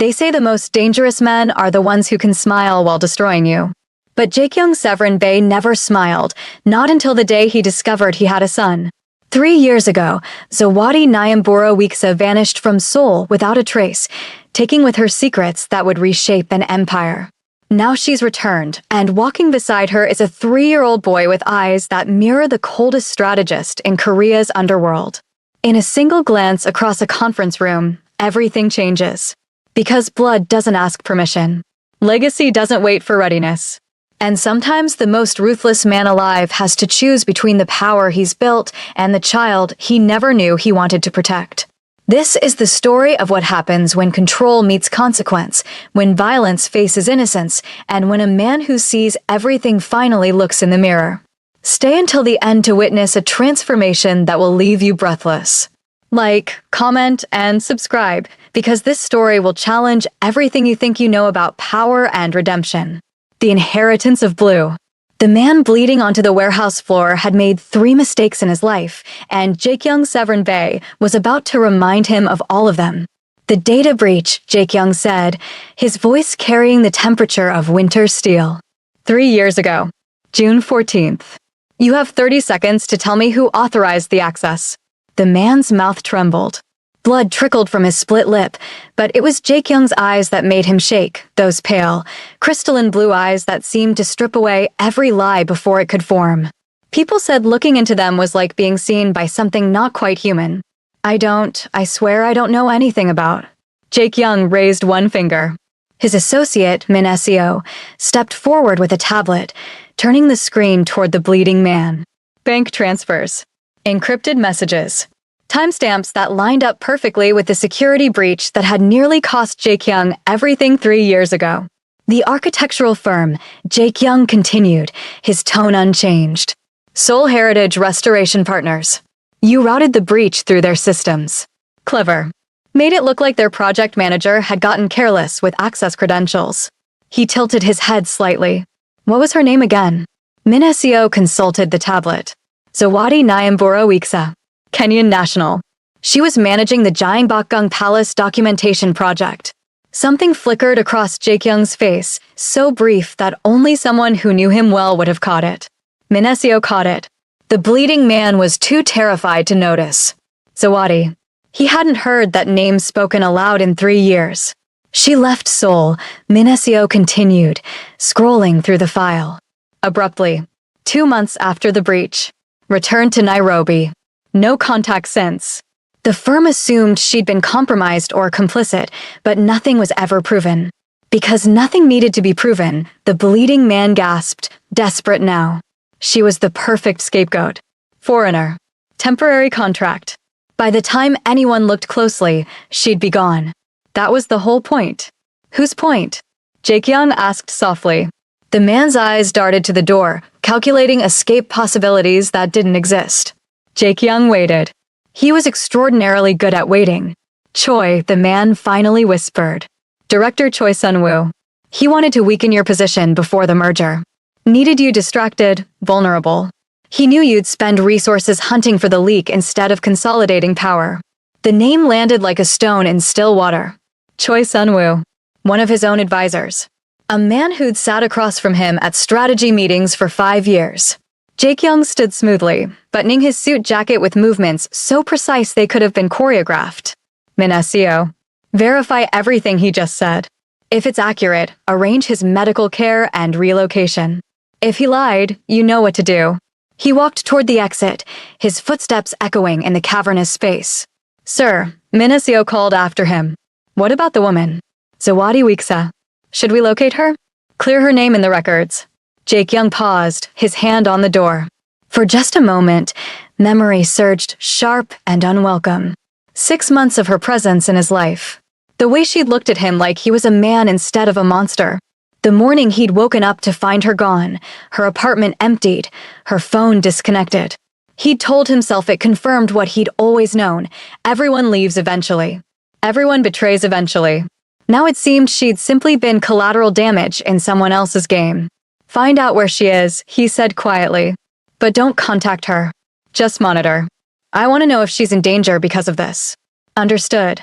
They say the most dangerous men are the ones who can smile while destroying you. But Jaekyung Severin Bey never smiled, not until the day he discovered he had a son. 3 years ago, Zawadi Nyambura Weeksa vanished from Seoul without a trace, taking with her secrets that would reshape an empire. Now she's returned, and walking beside her is a 3-year-old boy with eyes that mirror the coldest strategist in Korea's underworld. In a single glance across a conference room, everything changes. Because blood doesn't ask permission. Legacy doesn't wait for readiness. And sometimes the most ruthless man alive has to choose between the power he's built and the child he never knew he wanted to protect. This is the story of what happens when control meets consequence, when violence faces innocence, and when a man who sees everything finally looks in the mirror. Stay until the end to witness a transformation that will leave you breathless. Like, comment, and subscribe, because this story will challenge everything you think you know about power and redemption. The Inheritance of Blue. The man bleeding onto the warehouse floor had made 3 mistakes in his life, and Jaekyung Severin Bey was about to remind him of all of them. The data breach, Jaekyung said, his voice carrying the temperature of winter steel. 3 years ago, June 14th. You have 30 seconds to tell me who authorized the access. The man's mouth trembled. Blood trickled from his split lip, but it was Jaekyung's eyes that made him shake, those pale, crystalline blue eyes that seemed to strip away every lie before it could form. People said looking into them was like being seen by something not quite human. I swear I don't know anything about. Jaekyung raised one finger. His associate, Min Seo, stepped forward with a tablet, turning the screen toward the bleeding man. Bank transfers. Encrypted messages. Timestamps that lined up perfectly with the security breach that had nearly cost Jaekyung everything 3 years ago. The architectural firm, Jaekyung continued, his tone unchanged. Seoul Heritage Restoration Partners. You routed the breach through their systems. Clever. Made it look like their project manager had gotten careless with access credentials. He tilted his head slightly. What was her name again? Min Seo consulted the tablet. Zawadi Nyambura Weeksa. Kenyan national. She was managing the Gyeongbokgung Palace documentation project. Something flickered across Jaekyung's face, so brief that only someone who knew him well would have caught it. Min Seo caught it. The bleeding man was too terrified to notice. Zawadi. He hadn't heard that name spoken aloud in 3 years. She left Seoul, Min Seo continued, scrolling through the file. Abruptly, 2 months after the breach. Returned to Nairobi. No contact since. The firm assumed she'd been compromised or complicit, but nothing was ever proven. Because nothing needed to be proven, the bleeding man gasped, desperate now. She was the perfect scapegoat. Foreigner. Temporary contract. By the time anyone looked closely, she'd be gone. That was the whole point. Whose point? Jaekyung asked softly. The man's eyes darted to the door, calculating escape possibilities that didn't exist. Jaekyung waited. He was extraordinarily good at waiting. Choi, the man finally whispered. Director Choi Sun-woo. He wanted to weaken your position before the merger. Needed you distracted, vulnerable. He knew you'd spend resources hunting for the leak instead of consolidating power. The name landed like a stone in still water. Choi Sun-woo. One of his own advisors. A man who'd sat across from him at strategy meetings for 5 years. Jaekyung stood smoothly, buttoning his suit jacket with movements so precise they could have been choreographed. Min Seo. Verify everything he just said. If it's accurate, arrange his medical care and relocation. If he lied, you know what to do. He walked toward the exit, his footsteps echoing in the cavernous space. Sir, Min Seo called after him. What about the woman? Zawadi Weeksa. Should we locate her? Clear her name in the records. Jaekyung paused, his hand on the door. For just a moment, memory surged sharp and unwelcome. 6 months of her presence in his life. The way she'd looked at him like he was a man instead of a monster. The morning he'd woken up to find her gone, her apartment emptied, her phone disconnected. He'd told himself it confirmed what he'd always known. Everyone leaves eventually. Everyone betrays eventually. Now it seemed she'd simply been collateral damage in someone else's game. Find out where she is, he said quietly. But don't contact her. Just monitor. I want to know if she's in danger because of this. Understood.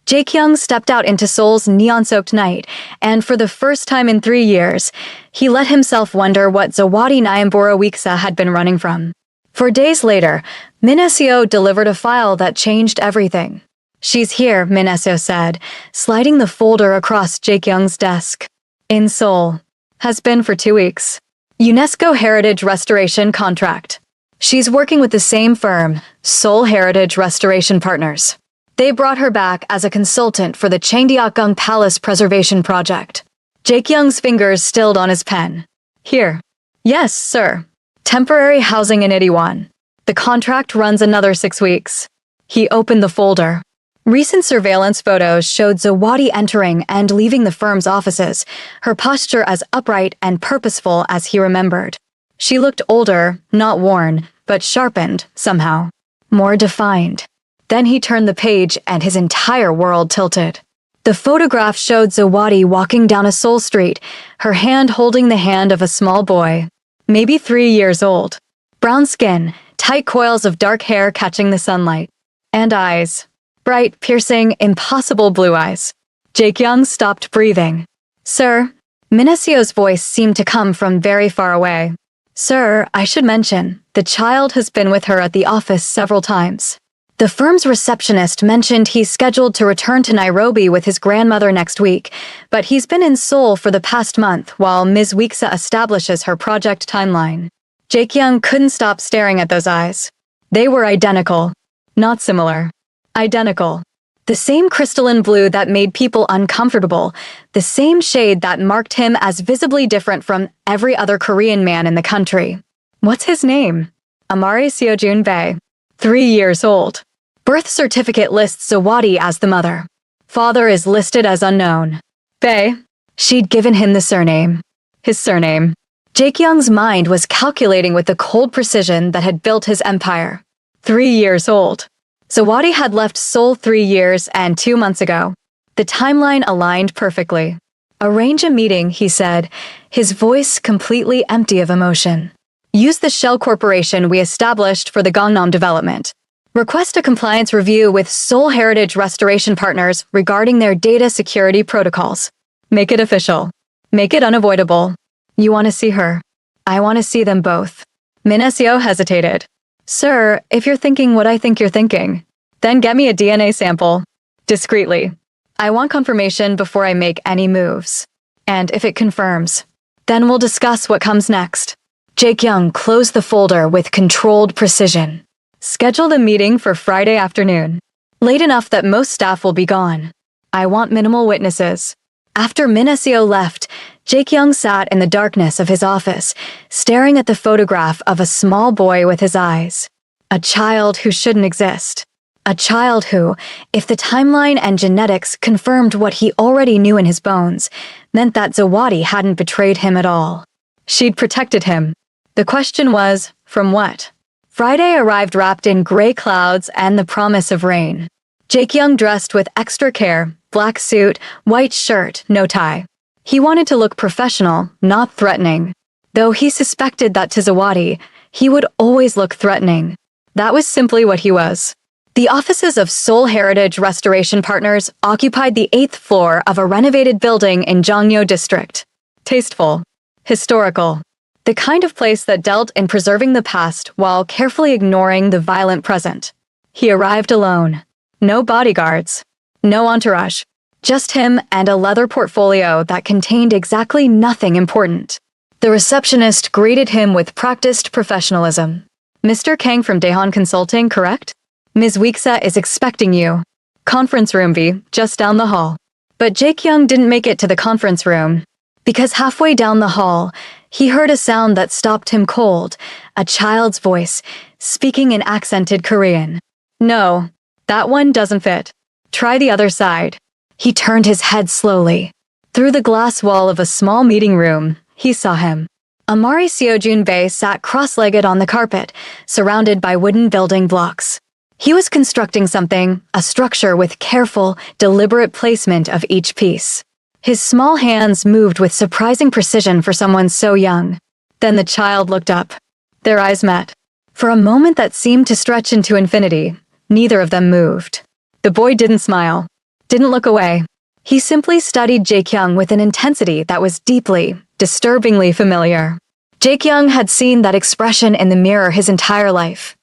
Jae-kyung stepped out into Seoul's neon-soaked night, and for the first time in 3 years, he let himself wonder what Zawadi Nyambura Weeksa had been running from. 4 days later, Min Seo delivered a file that changed everything. "She's here," Min Seo said, sliding the folder across Jae-kyung's desk. "In Seoul. Has been for 2 weeks. UNESCO Heritage Restoration Contract. She's working with the same firm, Seoul Heritage Restoration Partners. They brought her back as a consultant for the Changdeokgung Palace Preservation Project." Jae-kyung's fingers stilled on his pen. "Here." "Yes, sir. Temporary housing in Itaewon. The contract runs another 6 weeks." He opened the folder. Recent surveillance photos showed Zawadi entering and leaving the firm's offices, her posture as upright and purposeful as he remembered. She looked older, not worn, but sharpened, somehow. More defined. Then he turned the page and his entire world tilted. The photograph showed Zawadi walking down a Seoul street, her hand holding the hand of a small boy, maybe 3 years old. Brown skin, tight coils of dark hair catching the sunlight. And eyes. Bright, piercing, impossible blue eyes. Jae-kyung stopped breathing. "Sir," Min Seo's voice seemed to come from very far away. "Sir, I should mention, the child has been with her at the office several times. The firm's receptionist mentioned he's scheduled to return to Nairobi with his grandmother next week, but he's been in Seoul for the past month while Ms. Weeksa establishes her project timeline." Jae-kyung couldn't stop staring at those eyes. They were identical. Not similar. Identical. The same crystalline blue that made people uncomfortable, the same shade that marked him as visibly different from every other Korean man in the country. What's his name? Amari Seojun Bae. 3 years old. Birth certificate lists Zawadi as the mother. Father is listed as unknown. Bae. She'd given him the surname. His surname. Jae-kyung's mind was calculating with the cold precision that had built his empire. 3 years old. Zawadi had left Seoul 3 years and 2 months ago. The timeline aligned perfectly. "Arrange a meeting," he said, his voice completely empty of emotion. "Use the shell corporation we established for the Gangnam development. Request a compliance review with Seoul Heritage Restoration Partners regarding their data security protocols. Make it official. Make it unavoidable. You want to see her. I want to see them both." Min Seo hesitated. "Sir, if you're thinking what I think you're thinking, then get me a DNA sample. Discreetly. I want confirmation before I make any moves. And if it confirms, then we'll discuss what comes next." Jae-kyung closed the folder with controlled precision. "Schedule the meeting for Friday afternoon. Late enough that most staff will be gone. I want minimal witnesses." After Min Seo left, Jae-kyung sat in the darkness of his office, staring at the photograph of a small boy with his eyes. A child who shouldn't exist. A child who, if the timeline and genetics confirmed what he already knew in his bones, meant that Zawadi hadn't betrayed him at all. She'd protected him. The question was, from what? Friday arrived wrapped in gray clouds and the promise of rain. Jae-kyung dressed with extra care, black suit, white shirt, no tie. He wanted to look professional, not threatening. Though he suspected that to Zawadi, he would always look threatening. That was simply what he was. The offices of Seoul Heritage Restoration Partners occupied the 8th floor of a renovated building in Jongno District. Tasteful. Historical. The kind of place that dealt in preserving the past while carefully ignoring the violent present. He arrived alone. No bodyguards. No entourage. Just him and a leather portfolio that contained exactly nothing important. The receptionist greeted him with practiced professionalism. "Mr. Kang from Daehan Consulting, correct? Ms. Weeksa is expecting you. Conference room B, just down the hall." But Jae-kyung didn't make it to the conference room. Because halfway down the hall, he heard a sound that stopped him cold, a child's voice, speaking in accented Korean. "No, that one doesn't fit. Try the other side." He turned his head slowly. Through the glass wall of a small meeting room, he saw him. Amari Seojun Bae sat cross-legged on the carpet, surrounded by wooden building blocks. He was constructing something, a structure with careful, deliberate placement of each piece. His small hands moved with surprising precision for someone so young. Then the child looked up. Their eyes met. For a moment that seemed to stretch into infinity, neither of them moved. The boy didn't smile. didn't look away. He simply studied Jae-kyung with an intensity that was deeply, disturbingly familiar. Jae-kyung had seen that expression in the mirror his entire life.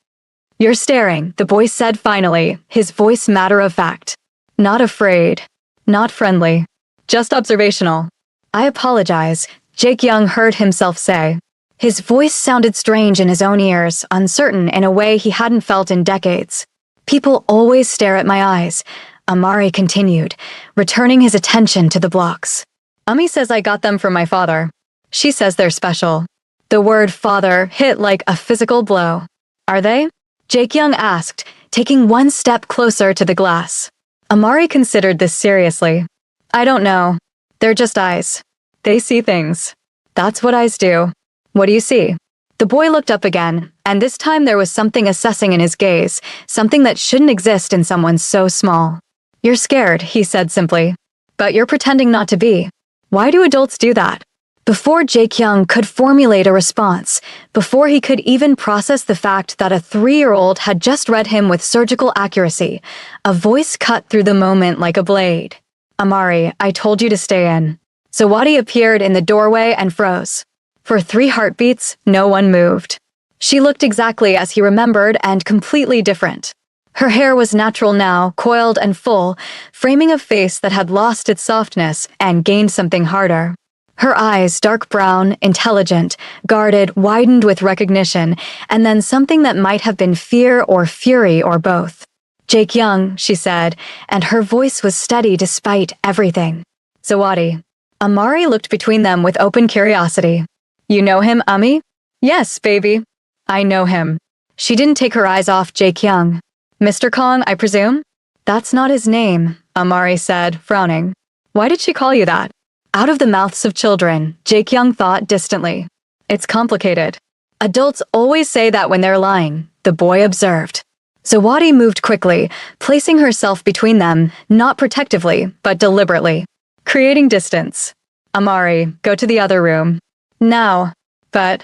"You're staring," the boy said finally, his voice matter of fact. Not afraid. Not friendly. Just observational. "I apologize," Jae-kyung heard himself say. His voice sounded strange in his own ears, uncertain in a way he hadn't felt in decades. "People always stare at my eyes," Amari continued, returning his attention to the blocks. "Ummi says I got them from my father. She says they're special." The word father hit like a physical blow. "Are they?" Jae-kyung asked, taking one step closer to the glass. Amari considered this seriously. "I don't know. They're just eyes. They see things. That's what eyes do." "What do you see?" The boy looked up again, and this time there was something assessing in his gaze, something that shouldn't exist in someone so small. "You're scared," he said simply. "But you're pretending not to be. Why do adults do that?" Before Jae-kyung could formulate a response, before he could even process the fact that a 3-year-old had just read him with surgical accuracy, a voice cut through the moment like a blade. "Amari, I told you to stay in." Zawadi appeared in the doorway and froze. For 3 heartbeats, no one moved. She looked exactly as he remembered and completely different. Her hair was natural now, coiled and full, framing a face that had lost its softness and gained something harder. Her eyes, dark brown, intelligent, guarded, widened with recognition, and then something that might have been fear or fury or both. "Jae-kyung," she said, and her voice was steady despite everything. "Zawadi." Amari looked between them with open curiosity. "You know him, Ummi?" "Yes, baby. I know him." She didn't take her eyes off Jae-kyung. "Mr. Kong, I presume?" "That's not his name," Amari said, frowning. "Why did she call you that?" Out of the mouths of children, Jae-kyung thought distantly. "It's complicated. Adults always say that when they're lying," the boy observed. Zawadi moved quickly, placing herself between them, not protectively, but deliberately. Creating distance. "Amari, go to the other room." "Now." "But."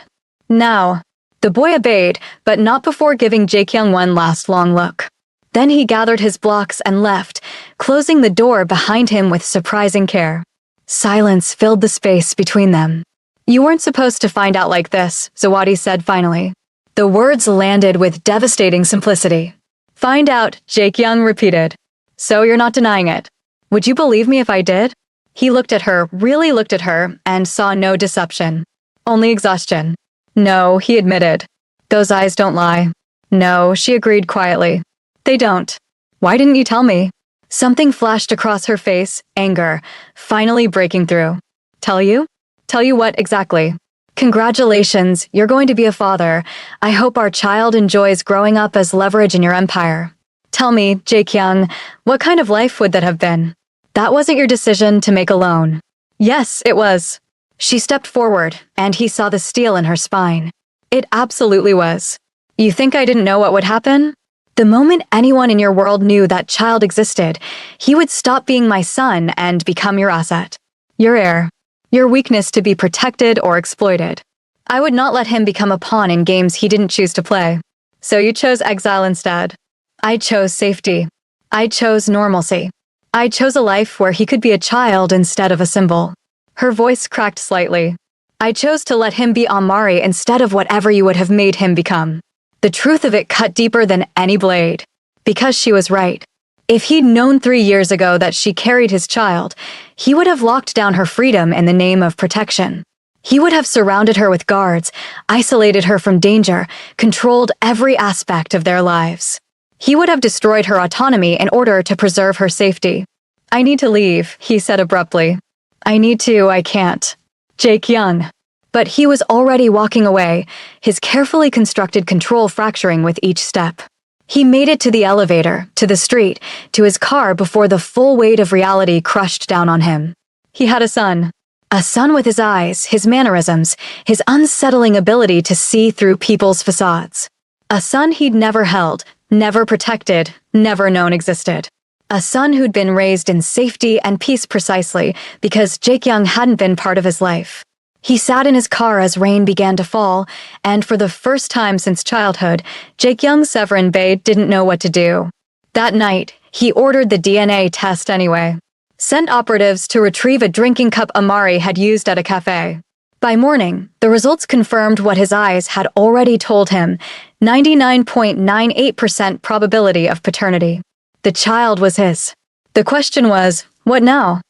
"Now." The boy obeyed, but not before giving Jae-kyung one last long look. Then he gathered his blocks and left, closing the door behind him with surprising care. Silence filled the space between them. "You weren't supposed to find out like this," Zawadi said finally. The words landed with devastating simplicity. "Find out," Jae-kyung repeated. "So you're not denying it. Would you believe me if I did?" He looked at her, really looked at her, and saw no deception. Only exhaustion. "No," he admitted. "Those eyes don't lie." "No," she agreed quietly. "They don't. Why didn't you tell me?" Something flashed across her face, anger, finally breaking through. "Tell you? Tell you what exactly?" "Congratulations, you're going to be a father. I hope our child enjoys growing up as leverage in your empire." "Tell me, Jae-kyung, what kind of life would that have been?" "That wasn't your decision to make alone." "Yes, it was." She stepped forward, and he saw the steel in her spine. "It absolutely was." "You think I didn't know what would happen?" "The moment anyone in your world knew that child existed, he would stop being my son and become your asset. Your heir. Your weakness to be protected or exploited. I would not let him become a pawn in games he didn't choose to play. So you chose exile instead." "I chose safety. I chose normalcy. I chose a life where he could be a child instead of a symbol." Her voice cracked slightly. "I chose to let him be Amari instead of whatever you would have made him become." The truth of it cut deeper than any blade. Because she was right. If he'd known 3 years ago that she carried his child, he would have locked down her freedom in the name of protection. He would have surrounded her with guards, isolated her from danger, controlled every aspect of their lives. He would have destroyed her autonomy in order to preserve her safety. "I need to leave," he said abruptly. I can't." Jae-kyung. But he was already walking away, his carefully constructed control fracturing with each step. He made it to the elevator, to the street, to his car before the full weight of reality crushed down on him. He had a son. A son with his eyes, his mannerisms, his unsettling ability to see through people's facades. A son he'd never held, never protected, never known existed. A son who'd been raised in safety and peace precisely because Jae-kyung hadn't been part of his life. He sat in his car as rain began to fall, and for the first time since childhood, Jae-kyung Severin Bae didn't know what to do. That night, He ordered the DNA test anyway. Sent operatives to retrieve a drinking cup Amari had used at a cafe. By morning, the results confirmed what his eyes had already told him, 99.98% probability of paternity. The child was his. The question was, what now?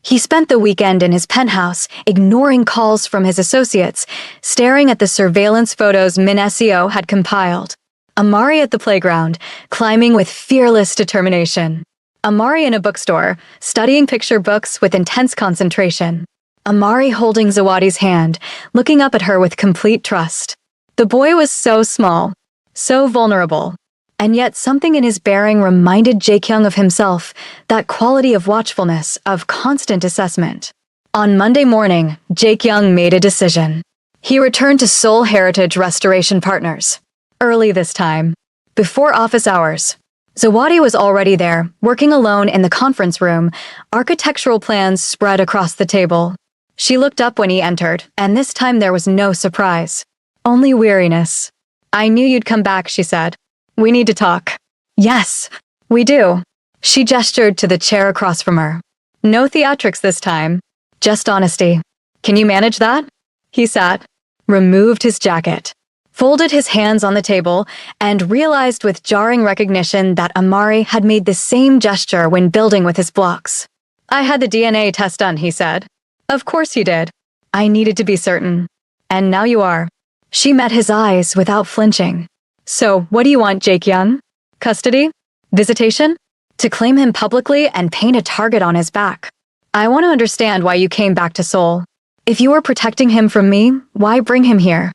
He spent the weekend in his penthouse, ignoring calls from his associates, staring at the surveillance photos Min.SEO had compiled. Amari at the playground, climbing with fearless determination. Amari in a bookstore, studying picture books with intense concentration. Amari holding Zawadi's hand, looking up at her with complete trust. The boy was so small, so vulnerable. And yet something in his bearing reminded Jae-kyung of himself, that quality of watchfulness, of constant assessment. On Monday morning, Jae-kyung made a decision. He returned to Seoul Heritage Restoration Partners. Early this time. Before office hours. Zawadi was already there, working alone in the conference room, architectural plans spread across the table. She looked up when he entered, and this time there was no surprise. Only weariness. "I knew you'd come back," she said. "We need to talk." "Yes, we do." She gestured to the chair across from her. "No theatrics this time. Just honesty. Can you manage that?" He sat, removed his jacket, folded his hands on the table, and realized with jarring recognition that Amari had made the same gesture when building with his blocks. "I had the DNA test done," he said. "Of course you did. I needed to be certain. And now you are." She met his eyes without flinching. "So, what do you want, Jae-kyung? Custody? Visitation? To claim him publicly and paint a target on his back? I want to understand why you came back to Seoul. If you were protecting him from me, why bring him here?"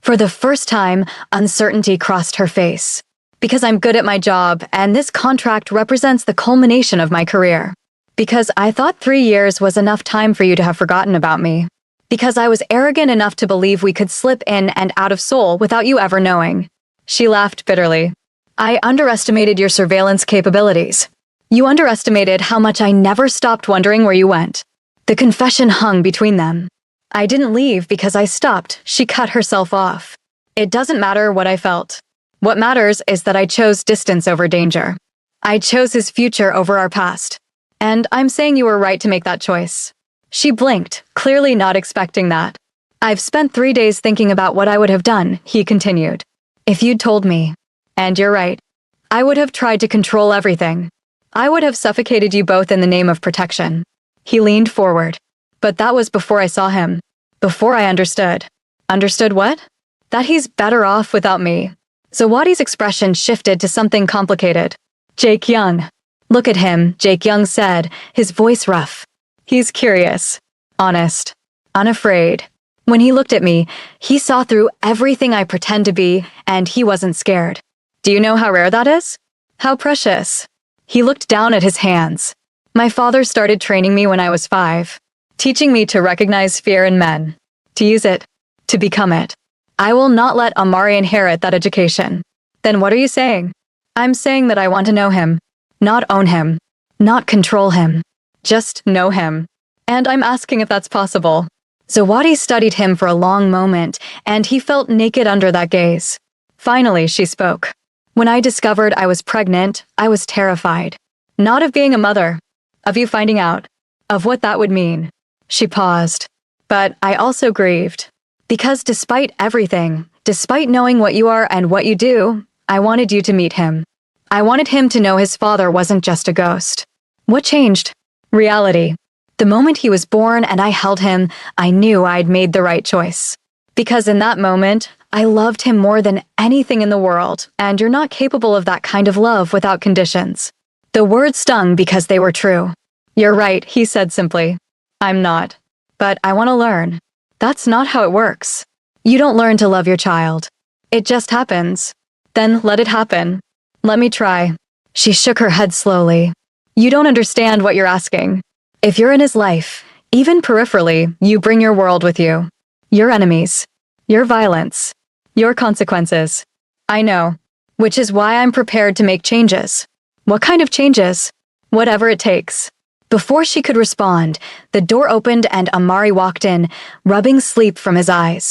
For the first time, uncertainty crossed her face. "Because I'm good at my job, and this contract represents the culmination of my career. Because I thought 3 years was enough time for you to have forgotten about me. Because I was arrogant enough to believe we could slip in and out of Seoul without you ever knowing." She laughed bitterly. "I underestimated your surveillance capabilities. You underestimated how much I never stopped wondering where you went." The confession hung between them. "I didn't leave because I stopped," she cut herself off. "It doesn't matter what I felt. What matters is that I chose distance over danger. I chose his future over our past. And I'm saying you were right to make that choice." She blinked, clearly not expecting that. "I've spent 3 days thinking about what I would have done," he continued. "If you'd told me. And you're right. I would have tried to control everything. I would have suffocated you both in the name of protection." He leaned forward. "But that was before I saw him. Before I understood." "Understood what?" "That he's better off without me." Zawadi's expression shifted to something complicated. "Jae-kyung." "Look at him," Jae-kyung said, his voice rough. "He's curious, honest, unafraid. When he looked at me, he saw through everything I pretend to be, and he wasn't scared. Do you know how rare that is? How precious?" He looked down at his hands. "My father started training me when I was 5, teaching me to recognize fear in men, to use it, to become it. I will not let Amari inherit that education." "Then what are you saying?" "I'm saying that I want to know him, not own him, not control him. Just know him. And I'm asking if that's possible." Zawadi studied him for a long moment, and he felt naked under that gaze. Finally, she spoke. "When I discovered I was pregnant, I was terrified. Not of being a mother. Of you finding out. Of what that would mean." She paused. "But I also grieved. Because despite everything, despite knowing what you are and what you do, I wanted you to meet him. I wanted him to know his father wasn't just a ghost." What changed? Reality. The moment he was born and I held him, I knew I'd made the right choice. Because in that moment, I loved him more than anything in the world, and you're not capable of that kind of love without conditions. The words stung because they were true. "You're right," he said simply. "I'm not. But I want to learn." "That's not how it works. You don't learn to love your child. It just happens. Then let it happen. Let me try." She shook her head slowly. "You don't understand what you're asking. If you're in his life, even peripherally, you bring your world with you. Your enemies. Your violence. Your consequences. I know. Which is why I'm prepared to make changes." "What kind of changes?" "Whatever it takes." Before she could respond, the door opened and Amari walked in, rubbing sleep from his eyes.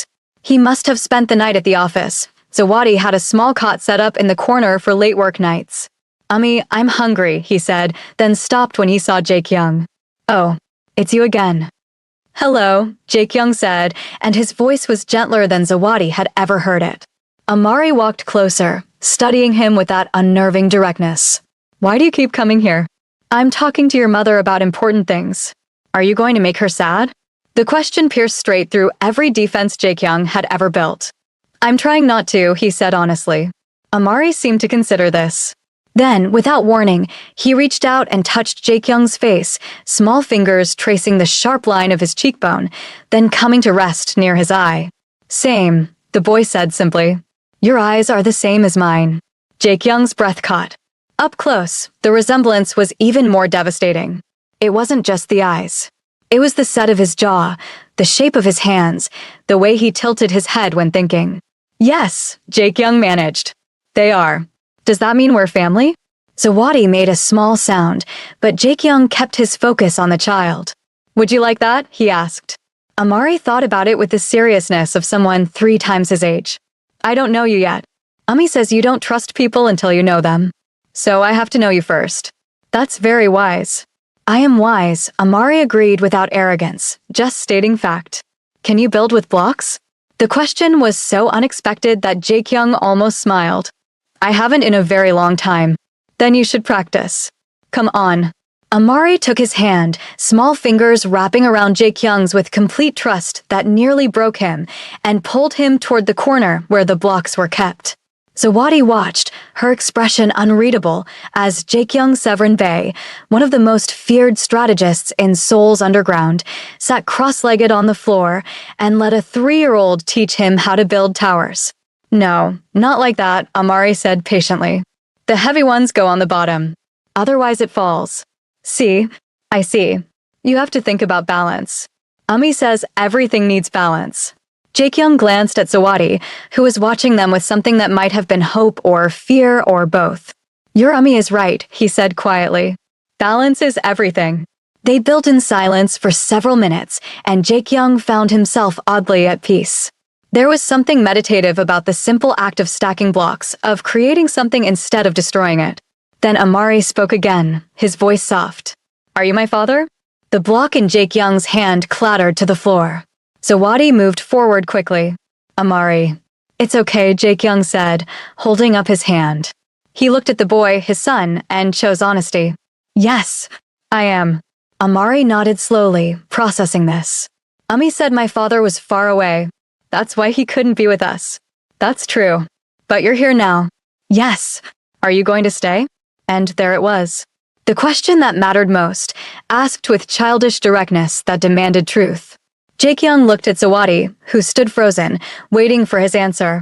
He must have spent the night at the office. Zawadi had a small cot set up in the corner for late work nights. I'm hungry, he said, then stopped when he saw Jae-kyung. Oh, it's you again. Hello, Jae-kyung said, and his voice was gentler than Zawadi had ever heard it. Amari walked closer, studying him with that unnerving directness. Why do you keep coming here? I'm talking to your mother about important things. Are you going to make her sad? The question pierced straight through every defense Jae-kyung had ever built. I'm trying not to, he said honestly. Amari seemed to consider this. Then, without warning, he reached out and touched Jae-kyung's face, small fingers tracing the sharp line of his cheekbone, then coming to rest near his eye. Same, the boy said simply. Your eyes are the same as mine. Jae-kyung's breath caught. Up close, the resemblance was even more devastating. It wasn't just the eyes. It was the set of his jaw, the shape of his hands, the way he tilted his head when thinking. Yes, Jae-kyung managed. They are. Does that mean we're family? Zawadi made a small sound, but Jae-kyung kept his focus on the child. Would you like that? He asked. Amari thought about it with the seriousness of someone 3 times his age. I don't know you yet. Ami says you don't trust people until you know them. So I have to know you first. That's very wise. I am wise, Amari agreed without arrogance, just stating fact. Can you build with blocks? The question was so unexpected that Jae-kyung almost smiled. I haven't in a very long time. Then you should practice. Come on. Amari took his hand, small fingers wrapping around Jae-kyung's with complete trust that nearly broke him, and pulled him toward the corner where the blocks were kept. Zawadi watched, her expression unreadable, as Jae-kyung Severin Bae, one of the most feared strategists in Seoul's underground, sat cross-legged on the floor and let a 3-year-old teach him how to build towers. No, not like that, Amari said patiently. The heavy ones go on the bottom. Otherwise it falls. See? I see. You have to think about balance. Ami says everything needs balance. Jae-kyung glanced at Zawadi, who was watching them with something that might have been hope or fear or both. Your Ami is right, he said quietly. Balance is everything. They built in silence for several minutes, and Jae-kyung found himself oddly at peace. There was something meditative about the simple act of stacking blocks, of creating something instead of destroying it. Then Amari spoke again, his voice soft. Are you my father? The block in Jae-kyung's hand clattered to the floor. Zawadi moved forward quickly. Amari. It's okay, Jae-kyung said, holding up his hand. He looked at the boy, his son, and chose honesty. Yes, I am. Amari nodded slowly, processing this. Ami said my father was far away. That's why he couldn't be with us. That's true. But you're here now. Yes. Are you going to stay? And there it was. The question that mattered most, asked with childish directness that demanded truth. Jae-kyung looked at Zawadi, who stood frozen, waiting for his answer.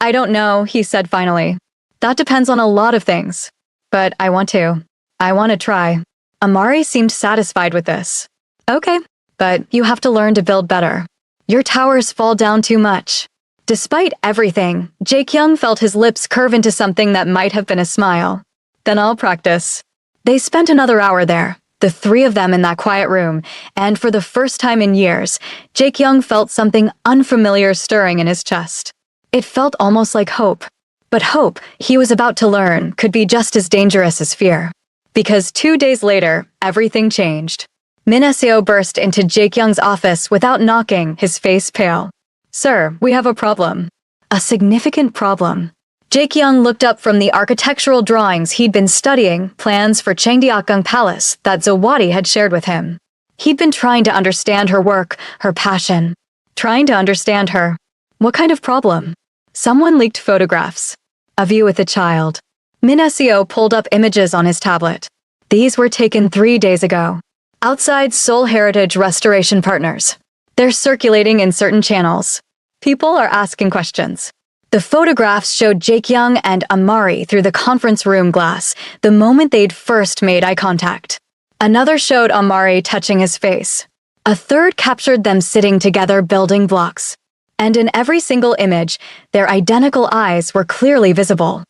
I don't know, he said finally. That depends on a lot of things. But I want to. I want to try. Amari seemed satisfied with this. Okay, but you have to learn to build better. Your towers fall down too much. Despite everything, Jae-kyung felt his lips curve into something that might have been a smile. Then I'll practice. They spent another hour there, the 3 of them in that quiet room, and for the first time in years, Jae-kyung felt something unfamiliar stirring in his chest. It felt almost like hope. But hope, he was about to learn, could be just as dangerous as fear. Because 2 days later, everything changed. Min Seo burst into Jae-kyung's office without knocking, his face pale. Sir, we have a problem. A significant problem. Jae-kyung looked up from the architectural drawings he'd been studying, plans for Changdeokgung Palace that Zawadi had shared with him. He'd been trying to understand her work, her passion. Trying to understand her. What kind of problem? Someone leaked photographs. Of you with a child. Min Seo pulled up images on his tablet. These were taken 3 days ago. Outside Seoul Heritage Restoration Partners. They're circulating in certain channels. People are asking questions. The photographs showed Jae-kyung and Amari through the conference room glass the moment they'd first made eye contact. Another showed Amari touching his face. A third captured them sitting together building blocks. And in every single image, their identical eyes were clearly visible.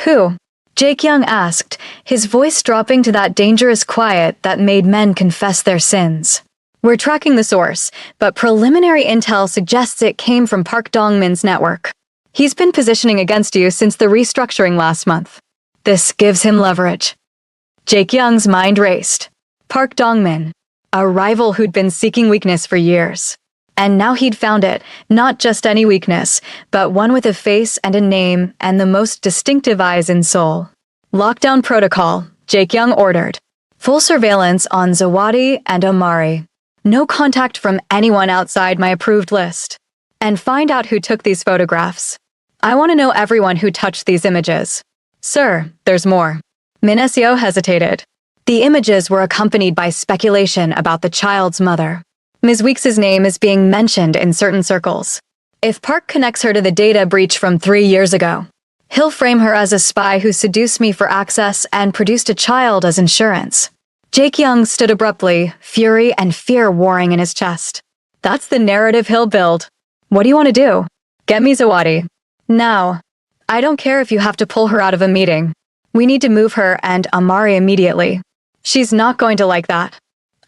Who? Jae-kyung asked, his voice dropping to that dangerous quiet that made men confess their sins. We're tracking the source, but preliminary intel suggests it came from Park Dong-min's network. He's been positioning against you since the restructuring last month. This gives him leverage. Jake Young's mind raced. Park Dongmin, a rival who'd been seeking weakness for years. And now he'd found it, not just any weakness, but one with a face and a name and the most distinctive eyes in Seoul. Lockdown protocol, Jake Young ordered. Full surveillance on Zawadi and Amari. No contact from anyone outside my approved list. And find out who took these photographs. I want to know everyone who touched these images. Sir, there's more. Min Seo hesitated. The images were accompanied by speculation about the child's mother. Ms. Weeks's name is being mentioned in certain circles. If Park connects her to the data breach from 3 years ago, he'll frame her as a spy who seduced me for access and produced a child as insurance. Jake Young stood abruptly, fury and fear warring in his chest. That's the narrative he'll build. What do you want to do? Get me Zawadi. Now. I don't care if you have to pull her out of a meeting. We need to move her and Amari immediately. She's not going to like that.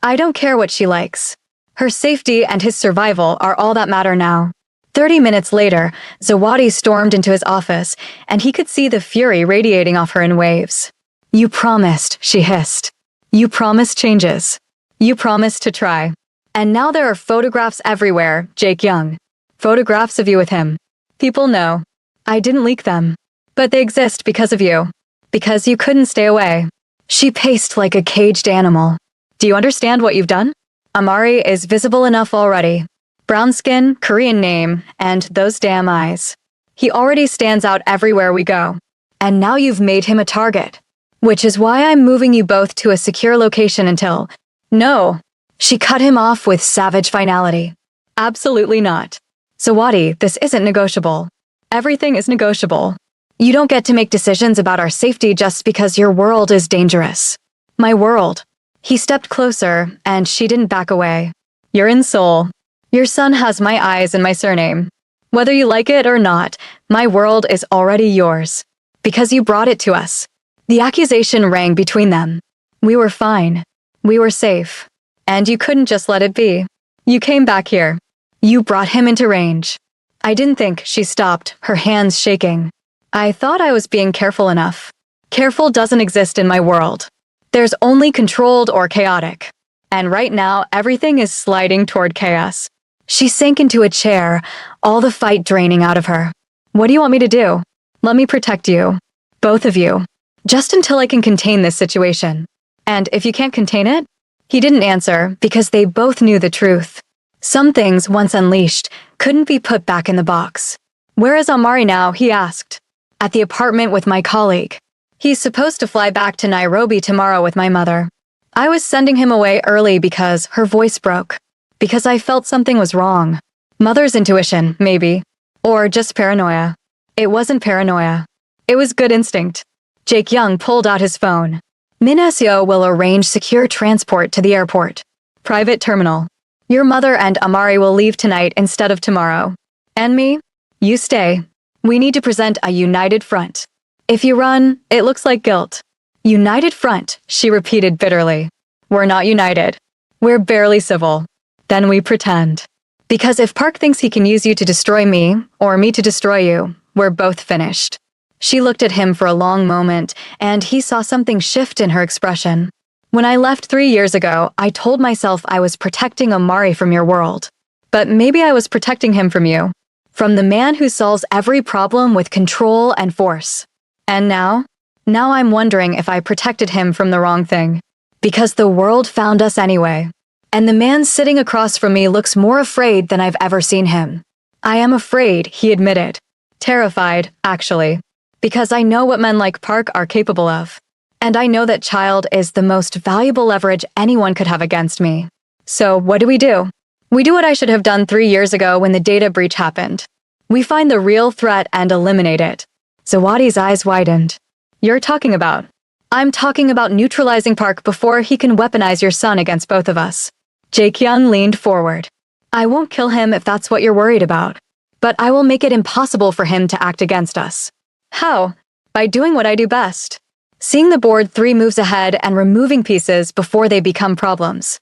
I don't care what she likes. Her safety and his survival are all that matter now. 30 minutes later, Zawadi stormed into his office, and he could see the fury radiating off her in waves. You promised, she hissed. You promised changes. You promised to try. And now there are photographs everywhere, Jake Young. Photographs of you with him. People know. I didn't leak them. But they exist because of you. Because you couldn't stay away. She paced like a caged animal. Do you understand what you've done? Amari is visible enough already. Brown skin, Korean name, and those damn eyes. He already stands out everywhere we go. And now you've made him a target. Which is why I'm moving you both to a secure location until... No. She cut him off with savage finality. Absolutely not. Zawadi, this isn't negotiable. Everything is negotiable. You don't get to make decisions about our safety just because your world is dangerous. My world. He stepped closer, and she didn't back away. You're in Seoul. Your son has my eyes and my surname. Whether you like it or not, my world is already yours. Because you brought it to us. The accusation rang between them. We were fine. We were safe. And you couldn't just let it be. You came back here. You brought him into range. I didn't think, she stopped, her hands shaking. I thought I was being careful enough. Careful doesn't exist in my world. There's only controlled or chaotic. And right now, everything is sliding toward chaos. She sank into a chair, all the fight draining out of her. What do you want me to do? Let me protect you. Both of you. Just until I can contain this situation. And if you can't contain it? He didn't answer because they both knew the truth. Some things, once unleashed, couldn't be put back in the box. Where is Amari now? He asked. At the apartment with my colleague. He's supposed to fly back to Nairobi tomorrow with my mother. I was sending him away early because her voice broke. Because I felt something was wrong. Mother's intuition, maybe. Or just paranoia. It wasn't paranoia. It was good instinct. Jake Young pulled out his phone. Min Seo will arrange secure transport to the airport. Private terminal. Your mother and Amari will leave tonight instead of tomorrow. And me? You stay. We need to present a united front. If you run, it looks like guilt. United front, she repeated bitterly. We're not united. We're barely civil. Then we pretend. Because if Park thinks he can use you to destroy me, or me to destroy you, we're both finished. She looked at him for a long moment, and he saw something shift in her expression. When I left 3 years ago, I told myself I was protecting Amari from your world. But maybe I was protecting him from you. From the man who solves every problem with control and force. And now? Now I'm wondering if I protected him from the wrong thing. Because the world found us anyway. And the man sitting across from me looks more afraid than I've ever seen him. I am afraid, he admitted. Terrified, actually. Because I know what men like Park are capable of. And I know that child is the most valuable leverage anyone could have against me. So what do? We do what I should have done 3 years ago when the data breach happened. We find the real threat and eliminate it. Zawadi's eyes widened. You're talking about? I'm talking about neutralizing Park before he can weaponize your son against both of us. Jake Young leaned forward. I won't kill him if that's what you're worried about. But I will make it impossible for him to act against us. How? By doing what I do best. Seeing the board 3 moves ahead and removing pieces before they become problems.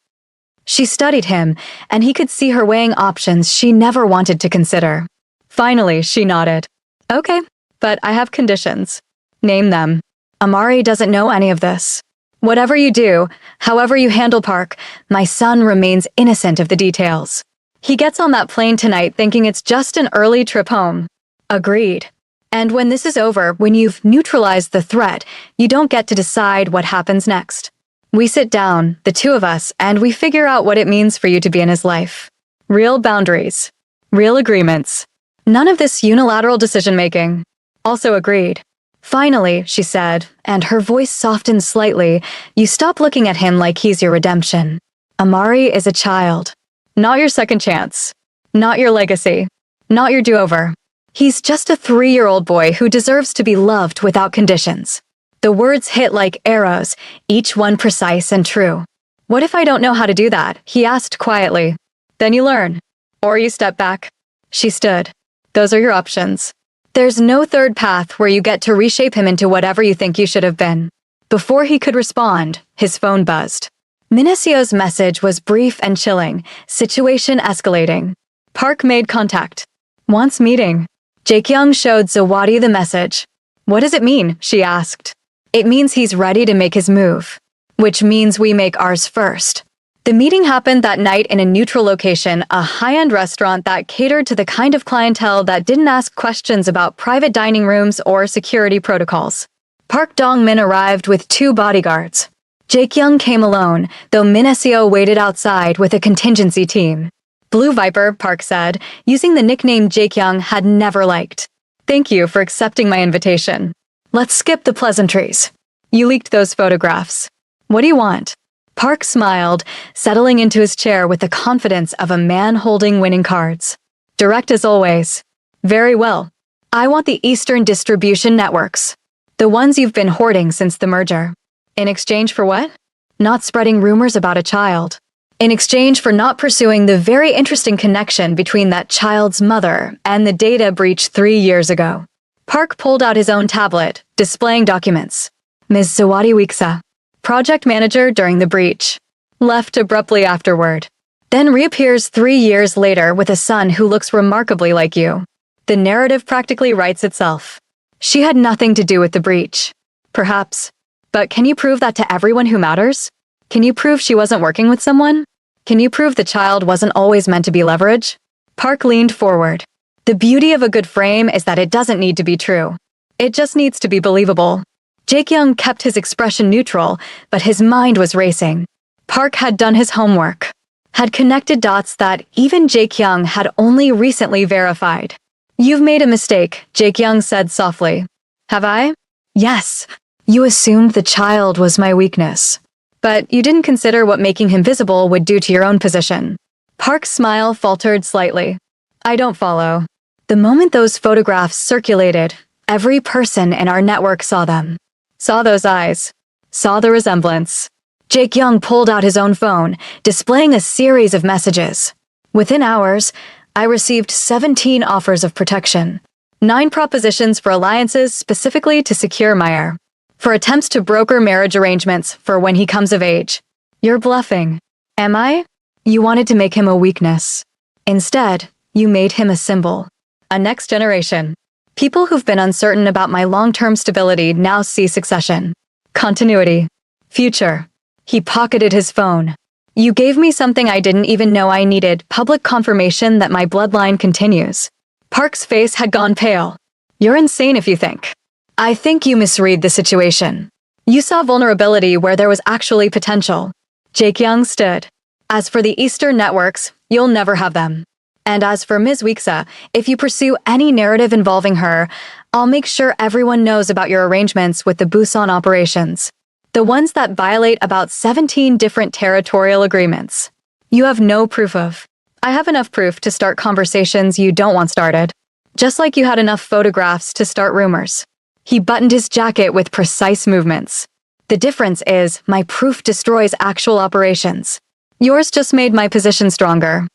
She studied him, and he could see her weighing options she never wanted to consider. Finally, she nodded. Okay, but I have conditions. Name them. Amari doesn't know any of this. Whatever you do, however you handle Park, my son remains innocent of the details. He gets on that plane tonight thinking it's just an early trip home. Agreed. And when this is over, when you've neutralized the threat, you don't get to decide what happens next. We sit down, the two of us, and we figure out what it means for you to be in his life. Real boundaries. Real agreements. None of this unilateral decision-making. Also agreed. Finally, she said, and her voice softened slightly, you stop looking at him like he's your redemption. Amari is a child. Not your second chance. Not your legacy. Not your do-over. He's just a 3-year-old boy who deserves to be loved without conditions. The words hit like arrows, each one precise and true. What if I don't know how to do that? He asked quietly. Then you learn. Or you step back. She stood. Those are your options. There's no third path where you get to reshape him into whatever you think you should have been. Before he could respond, his phone buzzed. Minacio's message was brief and chilling, situation escalating. Park made contact. Wants meeting. Jaekyung showed Zawadi the message. What does it mean? She asked. It means he's ready to make his move. Which means we make ours first. The meeting happened that night in a neutral location, a high-end restaurant that catered to the kind of clientele that didn't ask questions about private dining rooms or security protocols. Park Dong-min arrived with 2 bodyguards. Jaekyung came alone, though Minacio waited outside with a contingency team. Blue Viper, Park said, using the nickname Jaekyung had never liked. Thank you for accepting my invitation. Let's skip the pleasantries. You leaked those photographs. What do you want? Park smiled, settling into his chair with the confidence of a man holding winning cards. Direct as always. Very well. I want the Eastern distribution networks. The ones you've been hoarding since the merger. In exchange for what? Not spreading rumors about a child. In exchange for not pursuing the very interesting connection between that child's mother and the data breach 3 years ago. Park pulled out his own tablet, displaying documents. Ms. Zawadi Wiksa, project manager during the breach, left abruptly afterward. Then reappears 3 years later with a son who looks remarkably like you. The narrative practically writes itself. She had nothing to do with the breach. Perhaps. But can you prove that to everyone who matters? Can you prove she wasn't working with someone? Can you prove the child wasn't always meant to be leverage? Park leaned forward. The beauty of a good frame is that it doesn't need to be true. It just needs to be believable. Jaekyung kept his expression neutral, but his mind was racing. Park had done his homework. Had connected dots that even Jaekyung had only recently verified. You've made a mistake, Jaekyung said softly. Have I? Yes. You assumed the child was my weakness. But you didn't consider what making him visible would do to your own position. Park's smile faltered slightly. I don't follow. The moment those photographs circulated, every person in our network saw them. Saw those eyes. Saw the resemblance. Jaekyung pulled out his own phone, displaying a series of messages. Within hours, I received 17 offers of protection. 9 propositions for alliances specifically to secure Meyer. For attempts to broker marriage arrangements for when he comes of age. You're bluffing. Am I? You wanted to make him a weakness. Instead, you made him a symbol. A next generation. People who've been uncertain about my long-term stability now see succession. Continuity. Future. He pocketed his phone. You gave me something I didn't even know I needed, public confirmation that my bloodline continues. Park's face had gone pale. You're insane if you think. I think you misread the situation. You saw vulnerability where there was actually potential. Jaekyung stood. As for the Eastern networks, you'll never have them. And as for Ms. Wiksa, if you pursue any narrative involving her, I'll make sure everyone knows about your arrangements with the Busan operations. The ones that violate about 17 different territorial agreements. You have no proof of. I have enough proof to start conversations you don't want started. Just like you had enough photographs to start rumors. He buttoned his jacket with precise movements. The difference is, my proof destroys actual operations. Yours just made my position stronger.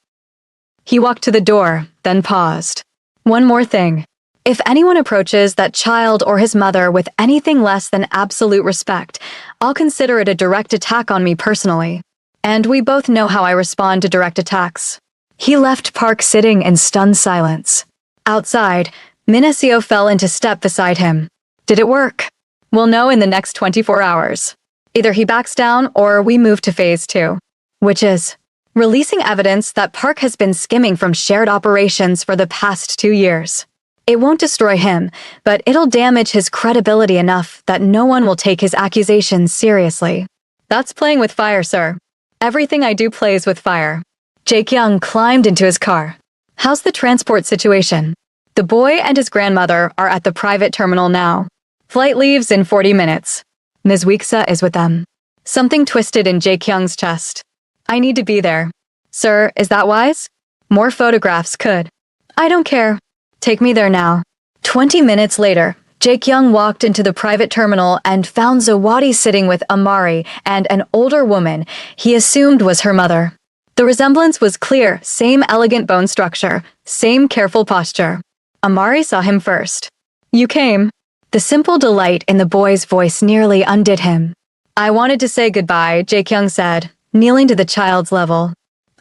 He walked to the door, then paused. One more thing. If anyone approaches that child or his mother with anything less than absolute respect, I'll consider it a direct attack on me personally. And we both know how I respond to direct attacks. He left Park sitting in stunned silence. Outside, Minacio fell into step beside him. Did it work? We'll know in the next 24 hours. Either he backs down or we move to phase 2, which is releasing evidence that Park has been skimming from shared operations for the past 2 years. It won't destroy him, but it'll damage his credibility enough that no one will take his accusations seriously. That's playing with fire, sir. Everything I do plays with fire. Jae-kyung climbed into his car. How's the transport situation? The boy and his grandmother are at the private terminal now. Flight leaves in 40 minutes. Ms. Weeksa is with them. Something twisted in Jae-kyung's chest. I need to be there. Sir, is that wise? More photographs could. I don't care. Take me there now. 20 minutes later, Jae-kyung walked into the private terminal and found Zawadi sitting with Amari and an older woman he assumed was her mother. The resemblance was clear, same elegant bone structure, same careful posture. Amari saw him first. You came. The simple delight in the boy's voice nearly undid him. I wanted to say goodbye, Jae-kyung said, kneeling to the child's level.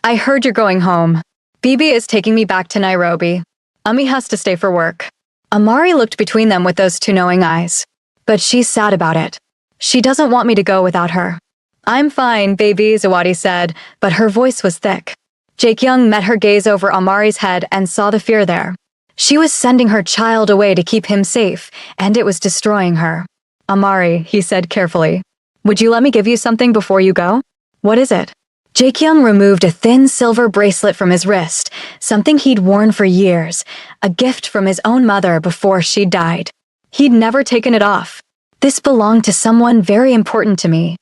I heard you're going home. Bibi is taking me back to Nairobi. Ami has to stay for work. Amari looked between them with those two knowing eyes. But she's sad about it. She doesn't want me to go without her. I'm fine, baby, Zawadi said, but her voice was thick. Jae-kyung met her gaze over Amari's head and saw the fear there. She was sending her child away to keep him safe, and it was destroying her. Amari, he said carefully, would you let me give you something before you go? What is it? Jae-kyung removed a thin silver bracelet from his wrist, something he'd worn for years, a gift from his own mother before she died. He'd never taken it off. This belonged to someone very important to me.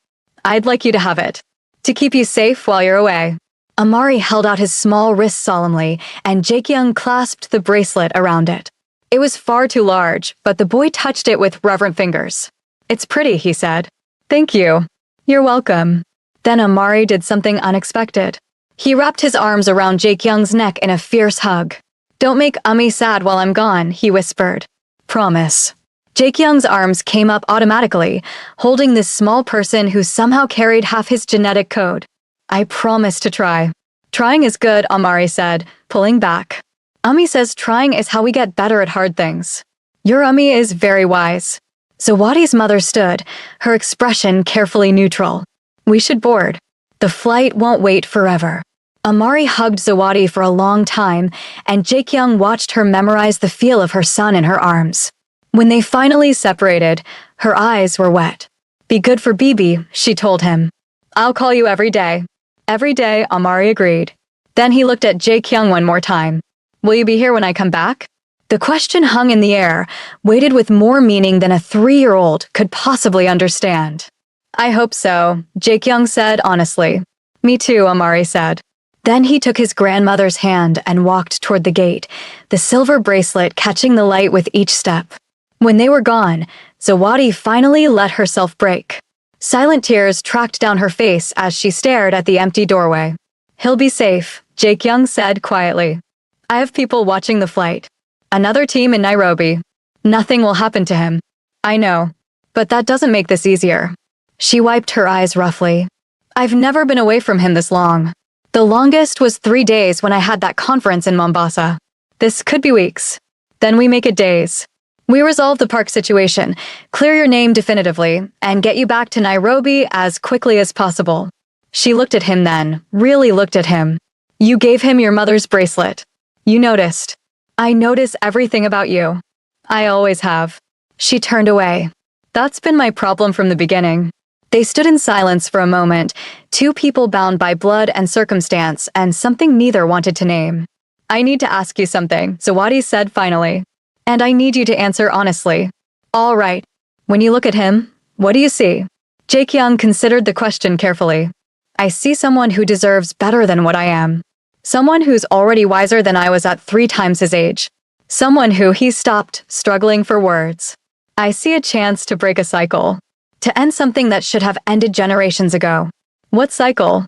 I'd like you to have it, to keep you safe while you're away. Amari held out his small wrist solemnly, and Jae-kyung clasped the bracelet around it. It was far too large, but the boy touched it with reverent fingers. It's pretty, he said. Thank you. You're welcome. Then Amari did something unexpected. He wrapped his arms around Jae-kyung's neck in a fierce hug. Don't make Ami sad while I'm gone, he whispered. Promise. Jae-kyung's arms came up automatically, holding this small person who somehow carried half his genetic code. I promise to try. Trying is good, Amari said, pulling back. Ami says trying is how we get better at hard things. Your Ami is very wise. Zawadi's mother stood, her expression carefully neutral. We should board. The flight won't wait forever. Amari hugged Zawadi for a long time, and Jae-kyung watched her memorize the feel of her son in her arms. When they finally separated, her eyes were wet. Be good for Bibi, she told him. I'll call you every day. Every day, Amari agreed. Then he looked at Jae-kyung one more time. Will you be here when I come back? The question hung in the air, weighted with more meaning than a 3-year-old could possibly understand. I hope so, Jae-kyung said honestly. Me too, Amari said. Then he took his grandmother's hand and walked toward the gate, the silver bracelet catching the light with each step. When they were gone, Zawadi finally let herself break. Silent tears tracked down her face as she stared at the empty doorway. He'll be safe, Jae-kyung said quietly. I have people watching the flight. Another team in Nairobi. Nothing will happen to him. I know. But that doesn't make this easier. She wiped her eyes roughly. I've never been away from him this long. The longest was 3 days when I had that conference in Mombasa. This could be weeks. Then we make it days. We resolve the park situation, clear your name definitively, and get you back to Nairobi as quickly as possible. She looked at him then, really looked at him. You gave him your mother's bracelet. You noticed. I notice everything about you. I always have. She turned away. That's been my problem from the beginning. They stood in silence for a moment, two people bound by blood and circumstance and something neither wanted to name. I need to ask you something, Zawadi said finally. And I need you to answer honestly. All right. When you look at him, what do you see? Jae-kyung considered the question carefully. I see someone who deserves better than what I am. Someone who's already wiser than I was at 3 times his age. Someone who he stopped, struggling for words. I see a chance to break a cycle. To end something that should have ended generations ago. What cycle?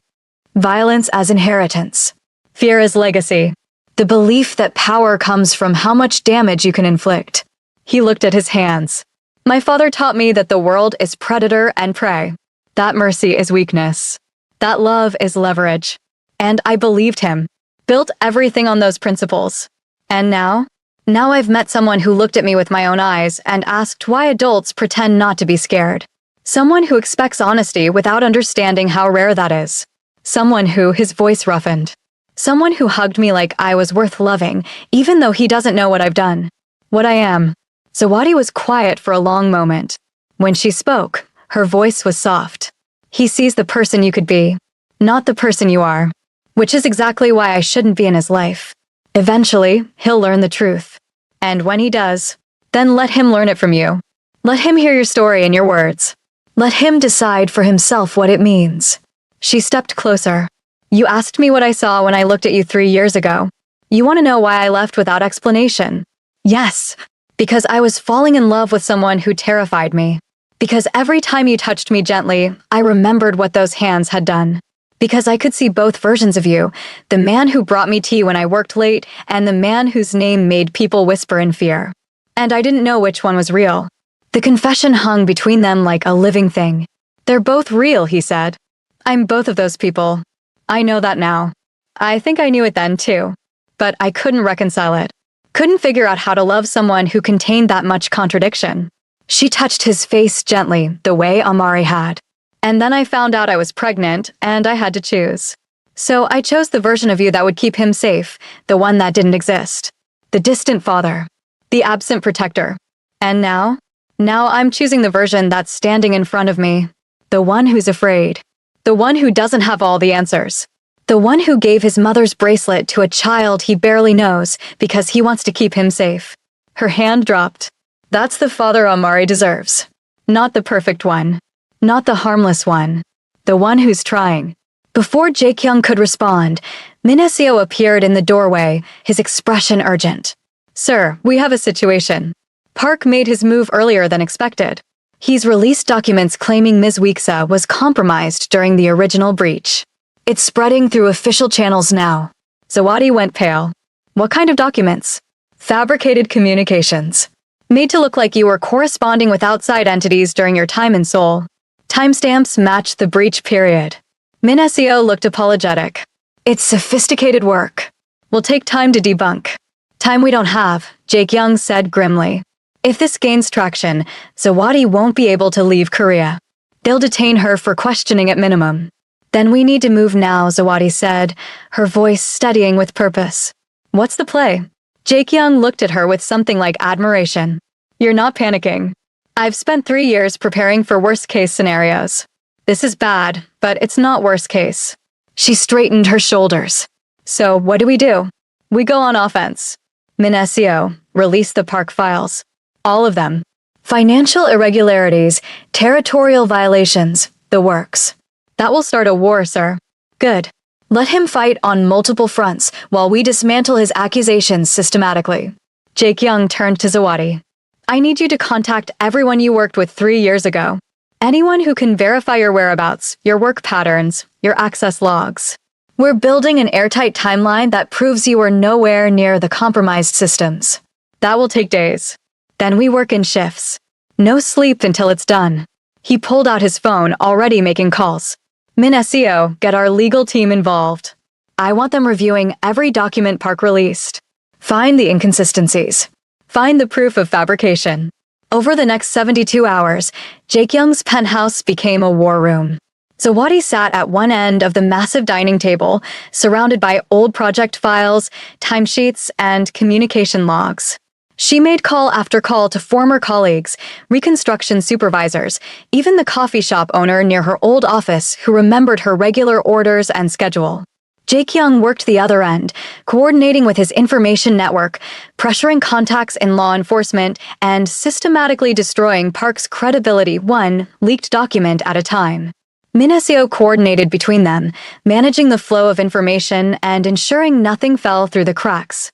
Violence as inheritance. Fear as legacy. The belief that power comes from how much damage you can inflict. He looked at his hands. My father taught me that the world is predator and prey. That mercy is weakness. That love is leverage. And I believed him. Built everything on those principles. And now? Now I've met someone who looked at me with my own eyes and asked why adults pretend not to be scared. Someone who expects honesty without understanding how rare that is. Someone who, his voice roughened. Someone who hugged me like I was worth loving, even though he doesn't know what I've done. What I am. Zawadi was quiet for a long moment. When she spoke, her voice was soft. He sees the person you could be, not the person you are. Which is exactly why I shouldn't be in his life. Eventually, he'll learn the truth. And when he does, then let him learn it from you. Let him hear your story in your words. Let him decide for himself what it means. She stepped closer. You asked me what I saw when I looked at you 3 years ago. You want to know why I left without explanation? Yes, because I was falling in love with someone who terrified me. Because every time you touched me gently, I remembered what those hands had done. Because I could see both versions of you, the man who brought me tea when I worked late and the man whose name made people whisper in fear. And I didn't know which one was real. The confession hung between them like a living thing. They're both real, he said. I'm both of those people. I know that now. I think I knew it then too. But I couldn't reconcile it. Couldn't figure out how to love someone who contained that much contradiction. She touched his face gently, the way Amari had. And then I found out I was pregnant, and I had to choose. So I chose the version of you that would keep him safe, the one that didn't exist. The distant father. The absent protector. And now? Now I'm choosing the version that's standing in front of me. The one who's afraid. The one who doesn't have all the answers. The one who gave his mother's bracelet to a child he barely knows because he wants to keep him safe. Her hand dropped. That's the father Amari deserves. Not the perfect one. Not the harmless one. The one who's trying. Before Jae-kyung could respond, Min Seo appeared in the doorway, his expression urgent. Sir, we have a situation. Park made his move earlier than expected. He's released documents claiming Ms. Weeksa was compromised during the original breach. It's spreading through official channels now. Zawadi went pale. What kind of documents? Fabricated communications. Made to look like you were corresponding with outside entities during your time in Seoul. Timestamps matched the breach period. Min Seo looked apologetic. It's sophisticated work. Will take time to debunk. Time we don't have, Jae-kyung said grimly. If this gains traction, Zawadi won't be able to leave Korea. They'll detain her for questioning at minimum. Then we need to move now, Zawadi said, her voice steadying with purpose. What's the play? Jae-kyung looked at her with something like admiration. You're not panicking. I've spent 3 years preparing for worst-case scenarios. This is bad, but it's not worst case. She straightened her shoulders. So what do? We go on offense. Min Seo, release the Park files. All of them. Financial irregularities, territorial violations, the works. That will start a war, sir. Good. Let him fight on multiple fronts while we dismantle his accusations systematically. Jae-kyung turned to Zawadi. I need you to contact everyone you worked with 3 years ago. Anyone who can verify your whereabouts, your work patterns, your access logs. We're building an airtight timeline that proves you were nowhere near the compromised systems. That will take days. Then we work in shifts. No sleep until it's done. He pulled out his phone, already making calls. Min Seo, get our legal team involved. I want them reviewing every document Park released. Find the inconsistencies. Find the proof of fabrication. Over the next 72 hours, Jae-kyung's penthouse became a war room. Zawadi sat at one end of the massive dining table, surrounded by old project files, timesheets, and communication logs. She made call after call to former colleagues, reconstruction supervisors, even the coffee shop owner near her old office who remembered her regular orders and schedule. Jae-kyung worked the other end, coordinating with his information network, pressuring contacts in law enforcement, and systematically destroying Park's credibility one leaked document at a time. Min Seo coordinated between them, managing the flow of information and ensuring nothing fell through the cracks.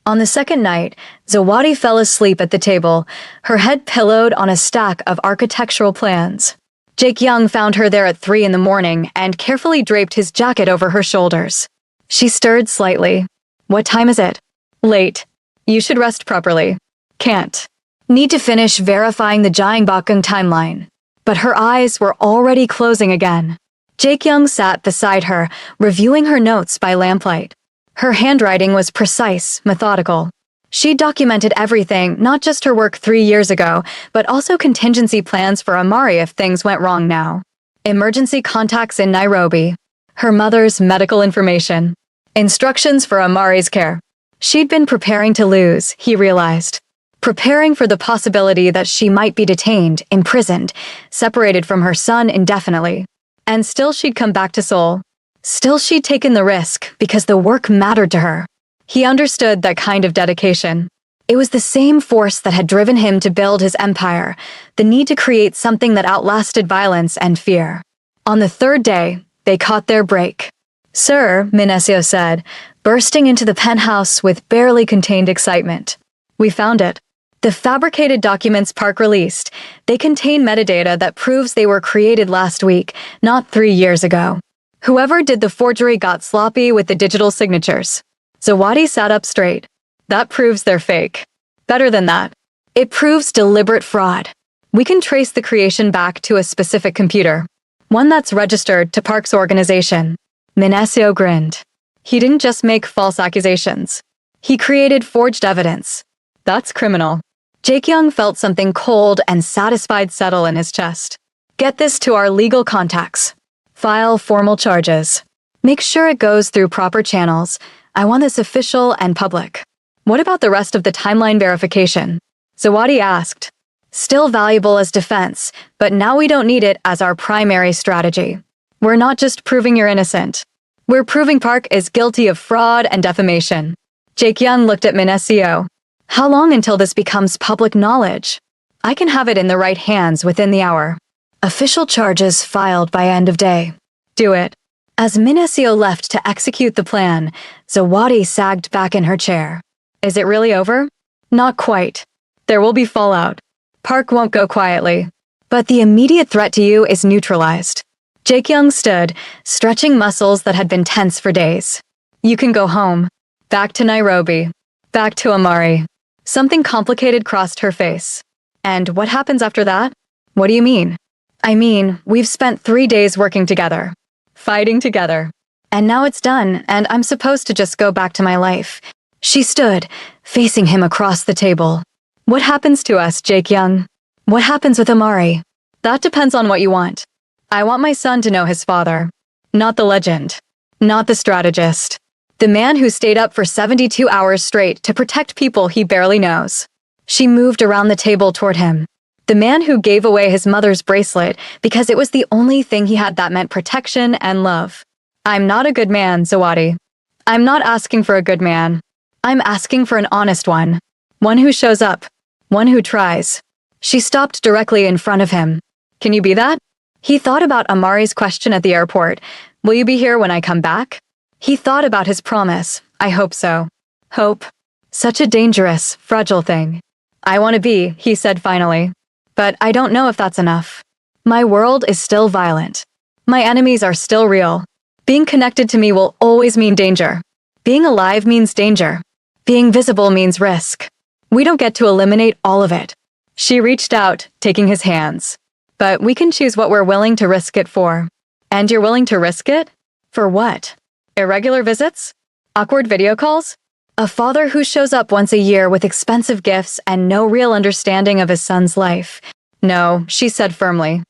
On the second night, Zawadi fell asleep at the table, her head pillowed on a stack of architectural plans. Jae-kyung found her there at 3 a.m. and carefully draped his jacket over her shoulders. She stirred slightly. What time is it? Late. You should rest properly. Can't. Need to finish verifying the Jaengbakgung timeline. But her eyes were already closing again. Jae-kyung sat beside her, reviewing her notes by lamplight. Her handwriting was precise, methodical. She documented everything, not just her work 3 years ago, but also contingency plans for Amari if things went wrong now. Emergency contacts in Nairobi. Her mother's medical information. Instructions for Amari's care. She'd been preparing to lose, he realized. Preparing for the possibility that she might be detained, imprisoned, separated from her son indefinitely. And still she'd come back to Seoul. Still she'd taken the risk because the work mattered to her. He understood that kind of dedication. It was the same force that had driven him to build his empire, the need to create something that outlasted violence and fear. On the third day, they caught their break. "Sir," Minesio said, bursting into the penthouse with barely contained excitement. "We found it. The fabricated documents Park released, they contain metadata that proves they were created last week, not 3 years ago. Whoever did the forgery got sloppy with the digital signatures." Zawadi sat up straight. "That proves they're fake. Better than that. It proves deliberate fraud. We can trace the creation back to a specific computer. One that's registered to Park's organization." Minesio grinned. He didn't just make false accusations. He created forged evidence. That's criminal. Jae-kyung felt something cold and satisfied settle in his chest. "Get this to our legal contacts. File formal charges. Make sure it goes through proper channels. I want this official and public." "What about the rest of the timeline verification?" Zawadi asked. "Still valuable as defense, but now we don't need it as our primary strategy. We're not just proving you're innocent. We're proving Park is guilty of fraud and defamation." Jae-kyung looked at Minesio. "How long until this becomes public knowledge? I can have it in the right hands within the hour. Official charges filed by end of day." "Do it." As Minesio left to execute the plan, Zawadi sagged back in her chair. "Is it really over?" "Not quite. There will be fallout. Park won't go quietly. But the immediate threat to you is neutralized." Jae-kyung stood, stretching muscles that had been tense for days. "You can go home. Back to Nairobi. Back to Amari." Something complicated crossed her face. "And what happens after that?" "What do you mean?" "I mean, we've spent 3 days working together. Fighting together. And now it's done, and I'm supposed to just go back to my life." She stood, facing him across the table. "What happens to us, Jae-kyung? What happens with Amari?" "That depends on what you want. I want my son to know his father. Not the legend. Not the strategist. The man who stayed up for 72 hours straight to protect people he barely knows." She moved around the table toward him. "The man who gave away his mother's bracelet because it was the only thing he had that meant protection and love. I'm not a good man, Zawadi. I'm not asking for a good man. I'm asking for an honest one. One who shows up. One who tries." She stopped directly in front of him. "Can you be that?" He thought about Amari's question at the airport. "Will you be here when I come back?" He thought about his promise. "I hope so." Hope. Such a dangerous, fragile thing. "I want to be," he said finally. "But I don't know if that's enough. My world is still violent. My enemies are still real. Being connected to me will always mean danger. Being alive means danger. Being visible means risk. We don't get to eliminate all of it." She reached out, taking his hands. "But we can choose what we're willing to risk it for." "And you're willing to risk it? For what? Irregular visits? Awkward video calls? A father who shows up once a year with expensive gifts and no real understanding of his son's life." "No," she said firmly.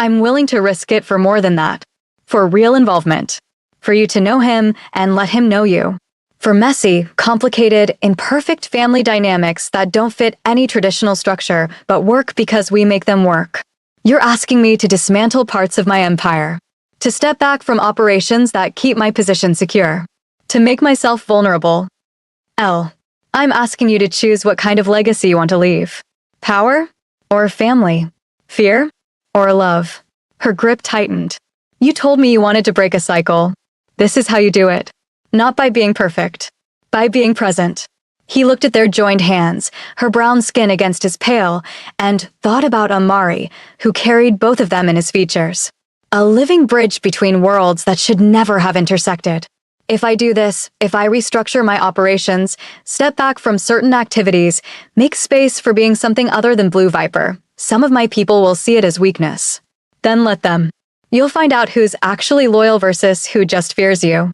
"I'm willing to risk it for more than that. For real involvement. For you to know him and let him know you. For messy, complicated, imperfect family dynamics that don't fit any traditional structure but work because we make them work. You're asking me to dismantle parts of my empire. To step back from operations that keep my position secure. To make myself vulnerable. I'm asking you to choose what kind of legacy you want to leave. Power? Or family? Fear? Or love?" Her grip tightened. "You told me you wanted to break a cycle. This is how you do it. Not by being perfect. By being present." He looked at their joined hands, her brown skin against his pale, and thought about Amari, who carried both of them in his features. A living bridge between worlds that should never have intersected. "If I do this, if I restructure my operations, step back from certain activities, make space for being something other than Blue Viper, some of my people will see it as weakness. Then let them. You'll find out who's actually loyal versus who just fears you.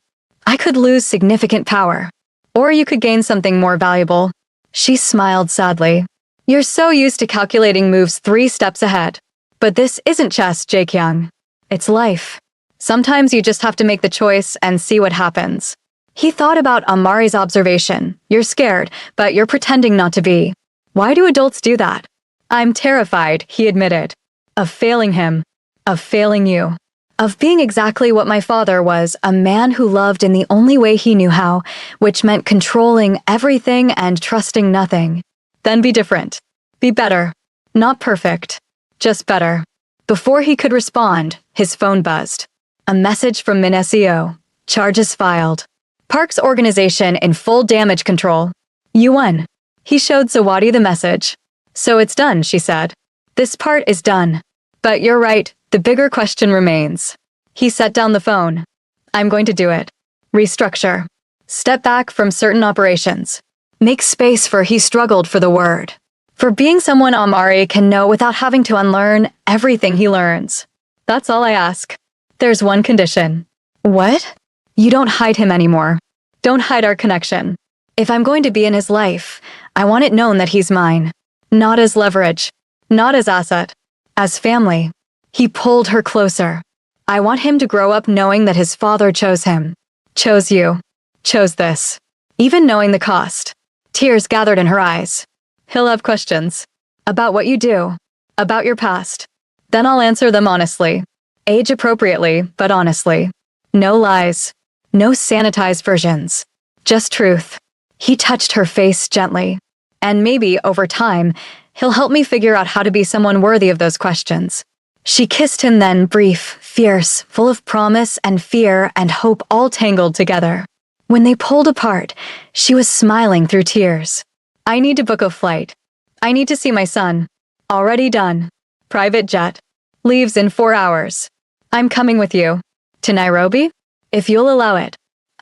I could lose significant power. Or you could gain something more valuable. She smiled sadly. You're so used to calculating moves 3 steps ahead. But this isn't chess, Jae-kyung. It's life. Sometimes you just have to make the choice and see what happens. He thought about Amari's observation. You're scared, but you're pretending not to be. Why do adults do that? I'm terrified, he admitted. Of failing him. Of failing you. Of being exactly what my father was, a man who loved in the only way he knew how, which meant controlling everything and trusting nothing. Then be different. Be better. Not perfect. Just better. Before he could respond, his phone buzzed. A message from Min SEO. Charges filed. Park's organization in full damage control. You won. He showed Zawadi the message. So it's done, she said. This part is done. But you're right, the bigger question remains. He set down the phone. I'm going to do it. Restructure. Step back from certain operations. Make space for he struggled for the word. For being someone Amari can know without having to unlearn everything he learns. That's all I ask. There's one condition. What? You don't hide him anymore. Don't hide our connection. If I'm going to be in his life, I want it known that he's mine. Not as leverage. Not as asset. As family. He pulled her closer. I want him to grow up knowing that his father chose him. Chose you. Chose this. Even knowing the cost. Tears gathered in her eyes. He'll have questions. About what you do. About your past. Then I'll answer them honestly. Age appropriately, but honestly. No lies. No sanitized versions. Just truth. He touched her face gently. And maybe, over time, he'll help me figure out how to be someone worthy of those questions. She kissed him then, brief, fierce, full of promise and fear and hope all tangled together. When they pulled apart, she was smiling through tears. I need to book a flight. I need to see my son. Already done. Private jet. Leaves in 4 hours. I'm coming with you. To Nairobi? If you'll allow it.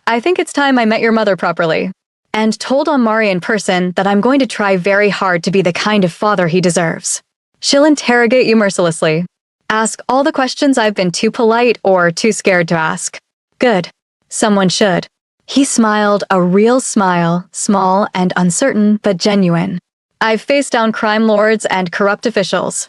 I think it's time I met your mother properly. And told Amari in person that I'm going to try very hard to be the kind of father he deserves. She'll interrogate you mercilessly. Ask all the questions I've been too polite or too scared to ask. Good. Someone should. He smiled, a real smile, small and uncertain but genuine. I've faced down crime lords and corrupt officials.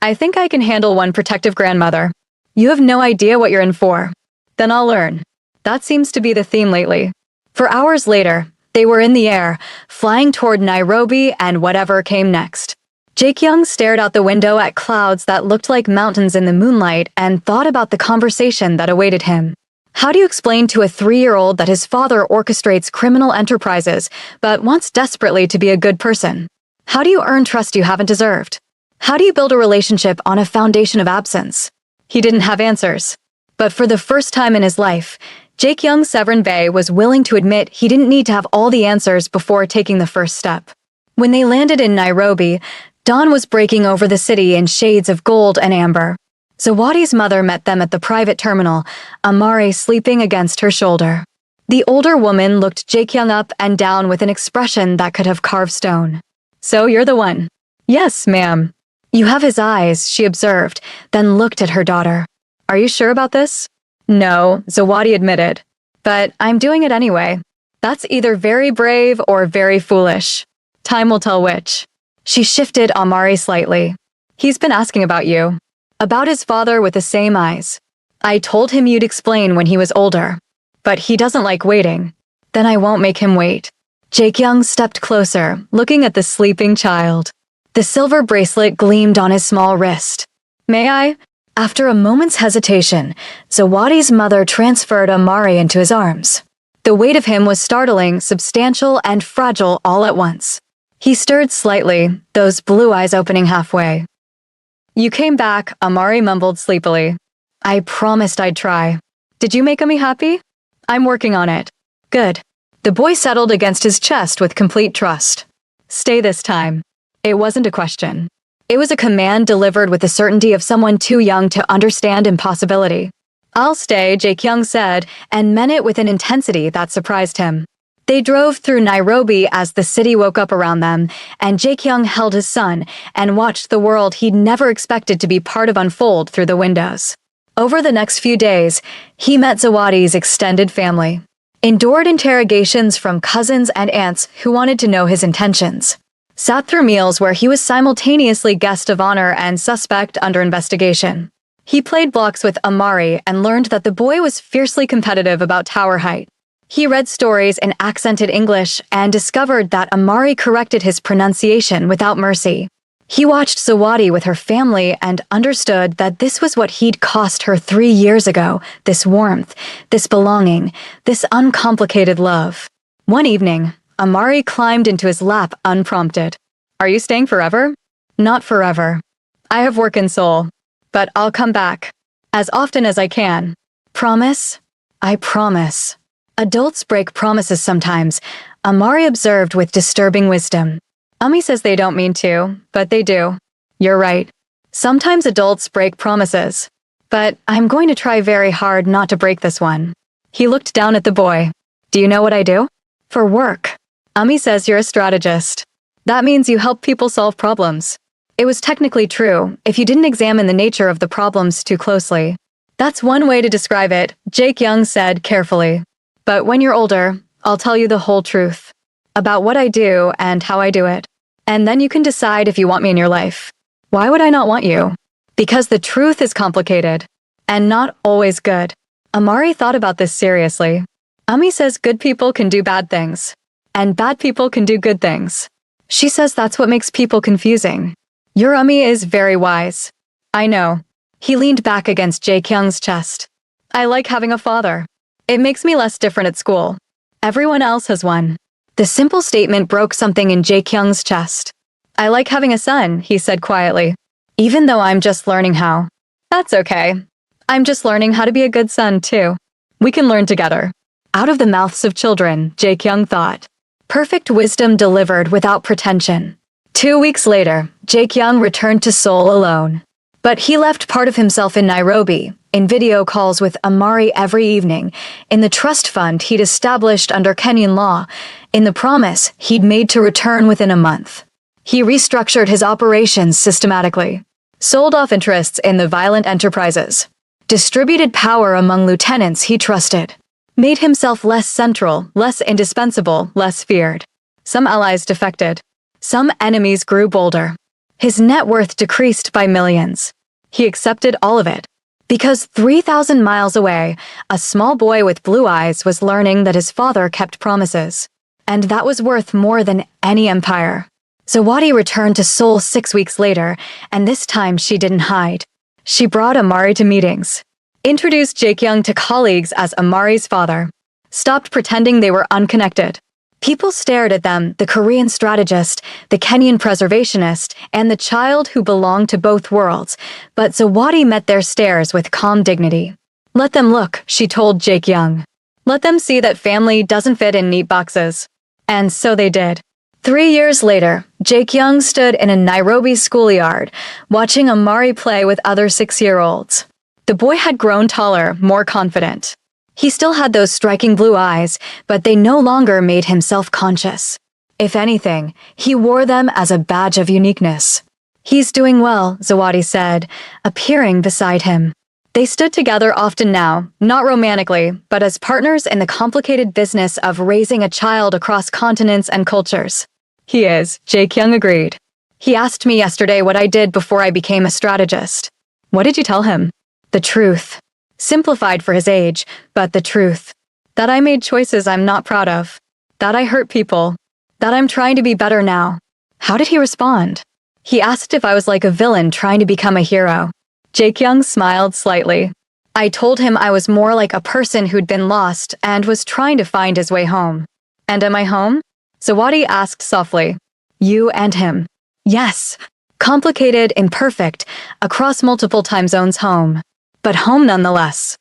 I think I can handle one protective grandmother. You have no idea what you're in for. Then I'll learn. That seems to be the theme lately. For hours later, they were in the air, flying toward Nairobi and whatever came next. Jae-kyung stared out the window at clouds that looked like mountains in the moonlight and thought about the conversation that awaited him. How do you explain to a 3-year-old that his father orchestrates criminal enterprises but wants desperately to be a good person? How do you earn trust you haven't deserved? How do you build a relationship on a foundation of absence? He didn't have answers. But for the first time in his life, Jae-kyung Severn Bay was willing to admit he didn't need to have all the answers before taking the first step. When they landed in Nairobi, dawn was breaking over the city in shades of gold and amber. Zawadi's mother met them at the private terminal, Amari sleeping against her shoulder. The older woman looked Jae-kyung up and down with an expression that could have carved stone. So you're the one. Yes, ma'am. You have his eyes, she observed, then looked at her daughter. Are you sure about this? No, Zawadi admitted. But I'm doing it anyway. That's either very brave or very foolish. Time will tell which. She shifted Amari slightly. He's been asking about you. About his father with the same eyes. I told him you'd explain when he was older. But he doesn't like waiting. Then I won't make him wait. Jae-kyung stepped closer, looking at the sleeping child. The silver bracelet gleamed on his small wrist. May I? After a moment's hesitation, Zawadi's mother transferred Amari into his arms. The weight of him was startling, substantial, and fragile all at once. He stirred slightly, those blue eyes opening halfway. You came back, Amari mumbled sleepily. I promised I'd try. Did you make me happy? I'm working on it. Good. The boy settled against his chest with complete trust. Stay this time. It wasn't a question. It was a command delivered with the certainty of someone too young to understand impossibility. I'll stay, Jae-kyung said, and meant it with an intensity that surprised him. They drove through Nairobi as the city woke up around them, and Jae-kyung held his son and watched the world he'd never expected to be part of unfold through the windows. Over the next few days, he met Zawadi's extended family. endured interrogations from cousins and aunts who wanted to know his intentions, sat through meals where he was simultaneously guest of honor and suspect under investigation. He played blocks with Amari and learned that the boy was fiercely competitive about tower height. He read stories in accented English and discovered that Amari corrected his pronunciation without mercy. He watched Zawadi with her family and understood that this was what he'd cost her 3 years ago, this warmth, this belonging, this uncomplicated love. One evening, Amari climbed into his lap unprompted. "Are you staying forever?" "Not forever. I have work in Seoul, but I'll come back. As often as I can. Promise?" "I promise." Adults break promises sometimes, Amari observed with disturbing wisdom. Ami says they don't mean to, but they do. You're right. Sometimes adults break promises. But I'm going to try very hard not to break this one. He looked down at the boy. "Do you know what I do?" "For work." Ami says you're a strategist. That means you help people solve problems. It was technically true if you didn't examine the nature of the problems too closely. That's one way to describe it, Jake Young said carefully. But when you're older, I'll tell you the whole truth. About what I do and how I do it. And then you can decide if you want me in your life. Why would I not want you? Because the truth is complicated. And not always good. Amari thought about this seriously. Ami says good people can do bad things. And bad people can do good things. She says that's what makes people confusing. Your Ami is very wise. I know. He leaned back against Jae-kyung's chest. I like having a father. It makes me less different at school. Everyone else has one. The simple statement broke something in Jae-kyung's chest. I like having a son, he said quietly. Even though I'm just learning how. That's okay. I'm just learning how to be a good son, too. We can learn together. Out of the mouths of children, Jae-kyung thought. Perfect wisdom delivered without pretension. 2 weeks later, Jae-kyung returned to Seoul alone. But he left part of himself in Nairobi, in video calls with Amari every evening, in the trust fund he'd established under Kenyan law, in the promise he'd made to return within a month. He restructured his operations systematically, sold off interests in the violent enterprises, distributed power among lieutenants he trusted, made himself less central, less indispensable, less feared. Some allies defected. Some enemies grew bolder. His net worth decreased by millions. He accepted all of it. Because 3,000 miles away, a small boy with blue eyes was learning that his father kept promises. And that was worth more than any empire. Zawadi returned to Seoul 6 weeks later, and this time she didn't hide. She brought Amari to meetings. Introduced Jae-kyung to colleagues as Amari's father. Stopped pretending they were unconnected. People stared at them, the Korean strategist, the Kenyan preservationist, and the child who belonged to both worlds, but Zawadi met their stares with calm dignity. Let them look, she told Jae-kyung. Let them see that family doesn't fit in neat boxes. And so they did. 3 years later, Jae-kyung stood in a Nairobi schoolyard, watching Amari play with other 6-year-olds. The boy had grown taller, more confident. He still had those striking blue eyes, but they no longer made him self-conscious. If anything, he wore them as a badge of uniqueness. He's doing well, Zawadi said, appearing beside him. They stood together often now, not romantically, but as partners in the complicated business of raising a child across continents and cultures. He is, Jae-kyung agreed. He asked me yesterday what I did before I became a strategist. What did you tell him? The truth. Simplified for his age, but the truth. That I made choices I'm not proud of. That I hurt people. That I'm trying to be better now. How did he respond? He asked if I was like a villain trying to become a hero. Jae-kyung smiled slightly. I told him I was more like a person who'd been lost and was trying to find his way home. And am I home? Zawadi asked softly. You and him. Yes. Complicated, imperfect, across multiple time zones home. But home nonetheless.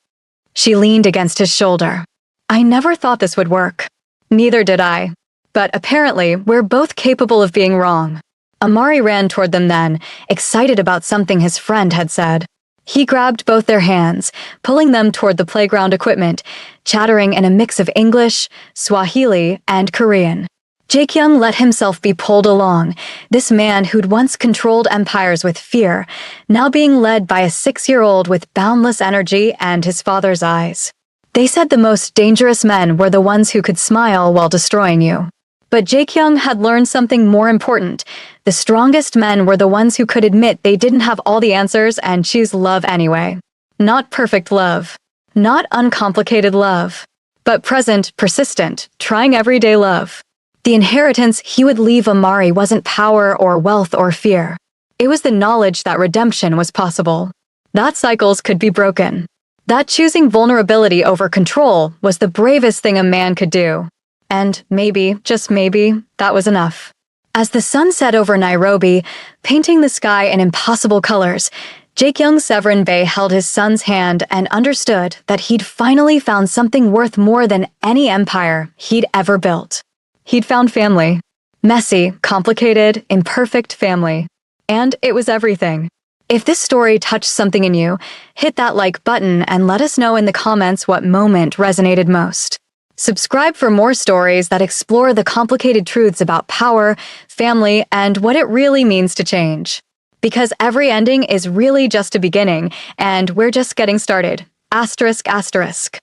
She leaned against his shoulder. I never thought this would work. Neither did I. But apparently, we're both capable of being wrong. Amari ran toward them then, excited about something his friend had said. He grabbed both their hands, pulling them toward the playground equipment, chattering in a mix of English, Swahili, and Korean. Jae-kyung let himself be pulled along, this man who'd once controlled empires with fear, now being led by a 6-year-old with boundless energy and his father's eyes. They said the most dangerous men were the ones who could smile while destroying you. But Jae-kyung had learned something more important. The strongest men were the ones who could admit they didn't have all the answers and choose love anyway. Not perfect love. Not uncomplicated love. But present, persistent, trying everyday love. The inheritance he would leave Amari wasn't power or wealth or fear. It was the knowledge that redemption was possible. That cycles could be broken. That choosing vulnerability over control was the bravest thing a man could do. And maybe, just maybe, that was enough. As the sun set over Nairobi, painting the sky in impossible colors, Jae-kyung Severin Bey held his son's hand and understood that he'd finally found something worth more than any empire he'd ever built. He'd found family. Messy, complicated, imperfect family. And it was everything. If this story touched something in you, hit that like button and let us know in the comments what moment resonated most. Subscribe for more stories that explore the complicated truths about power, family, and what it really means to change. Because every ending is really just a beginning, and we're just getting started. Asterisk, asterisk.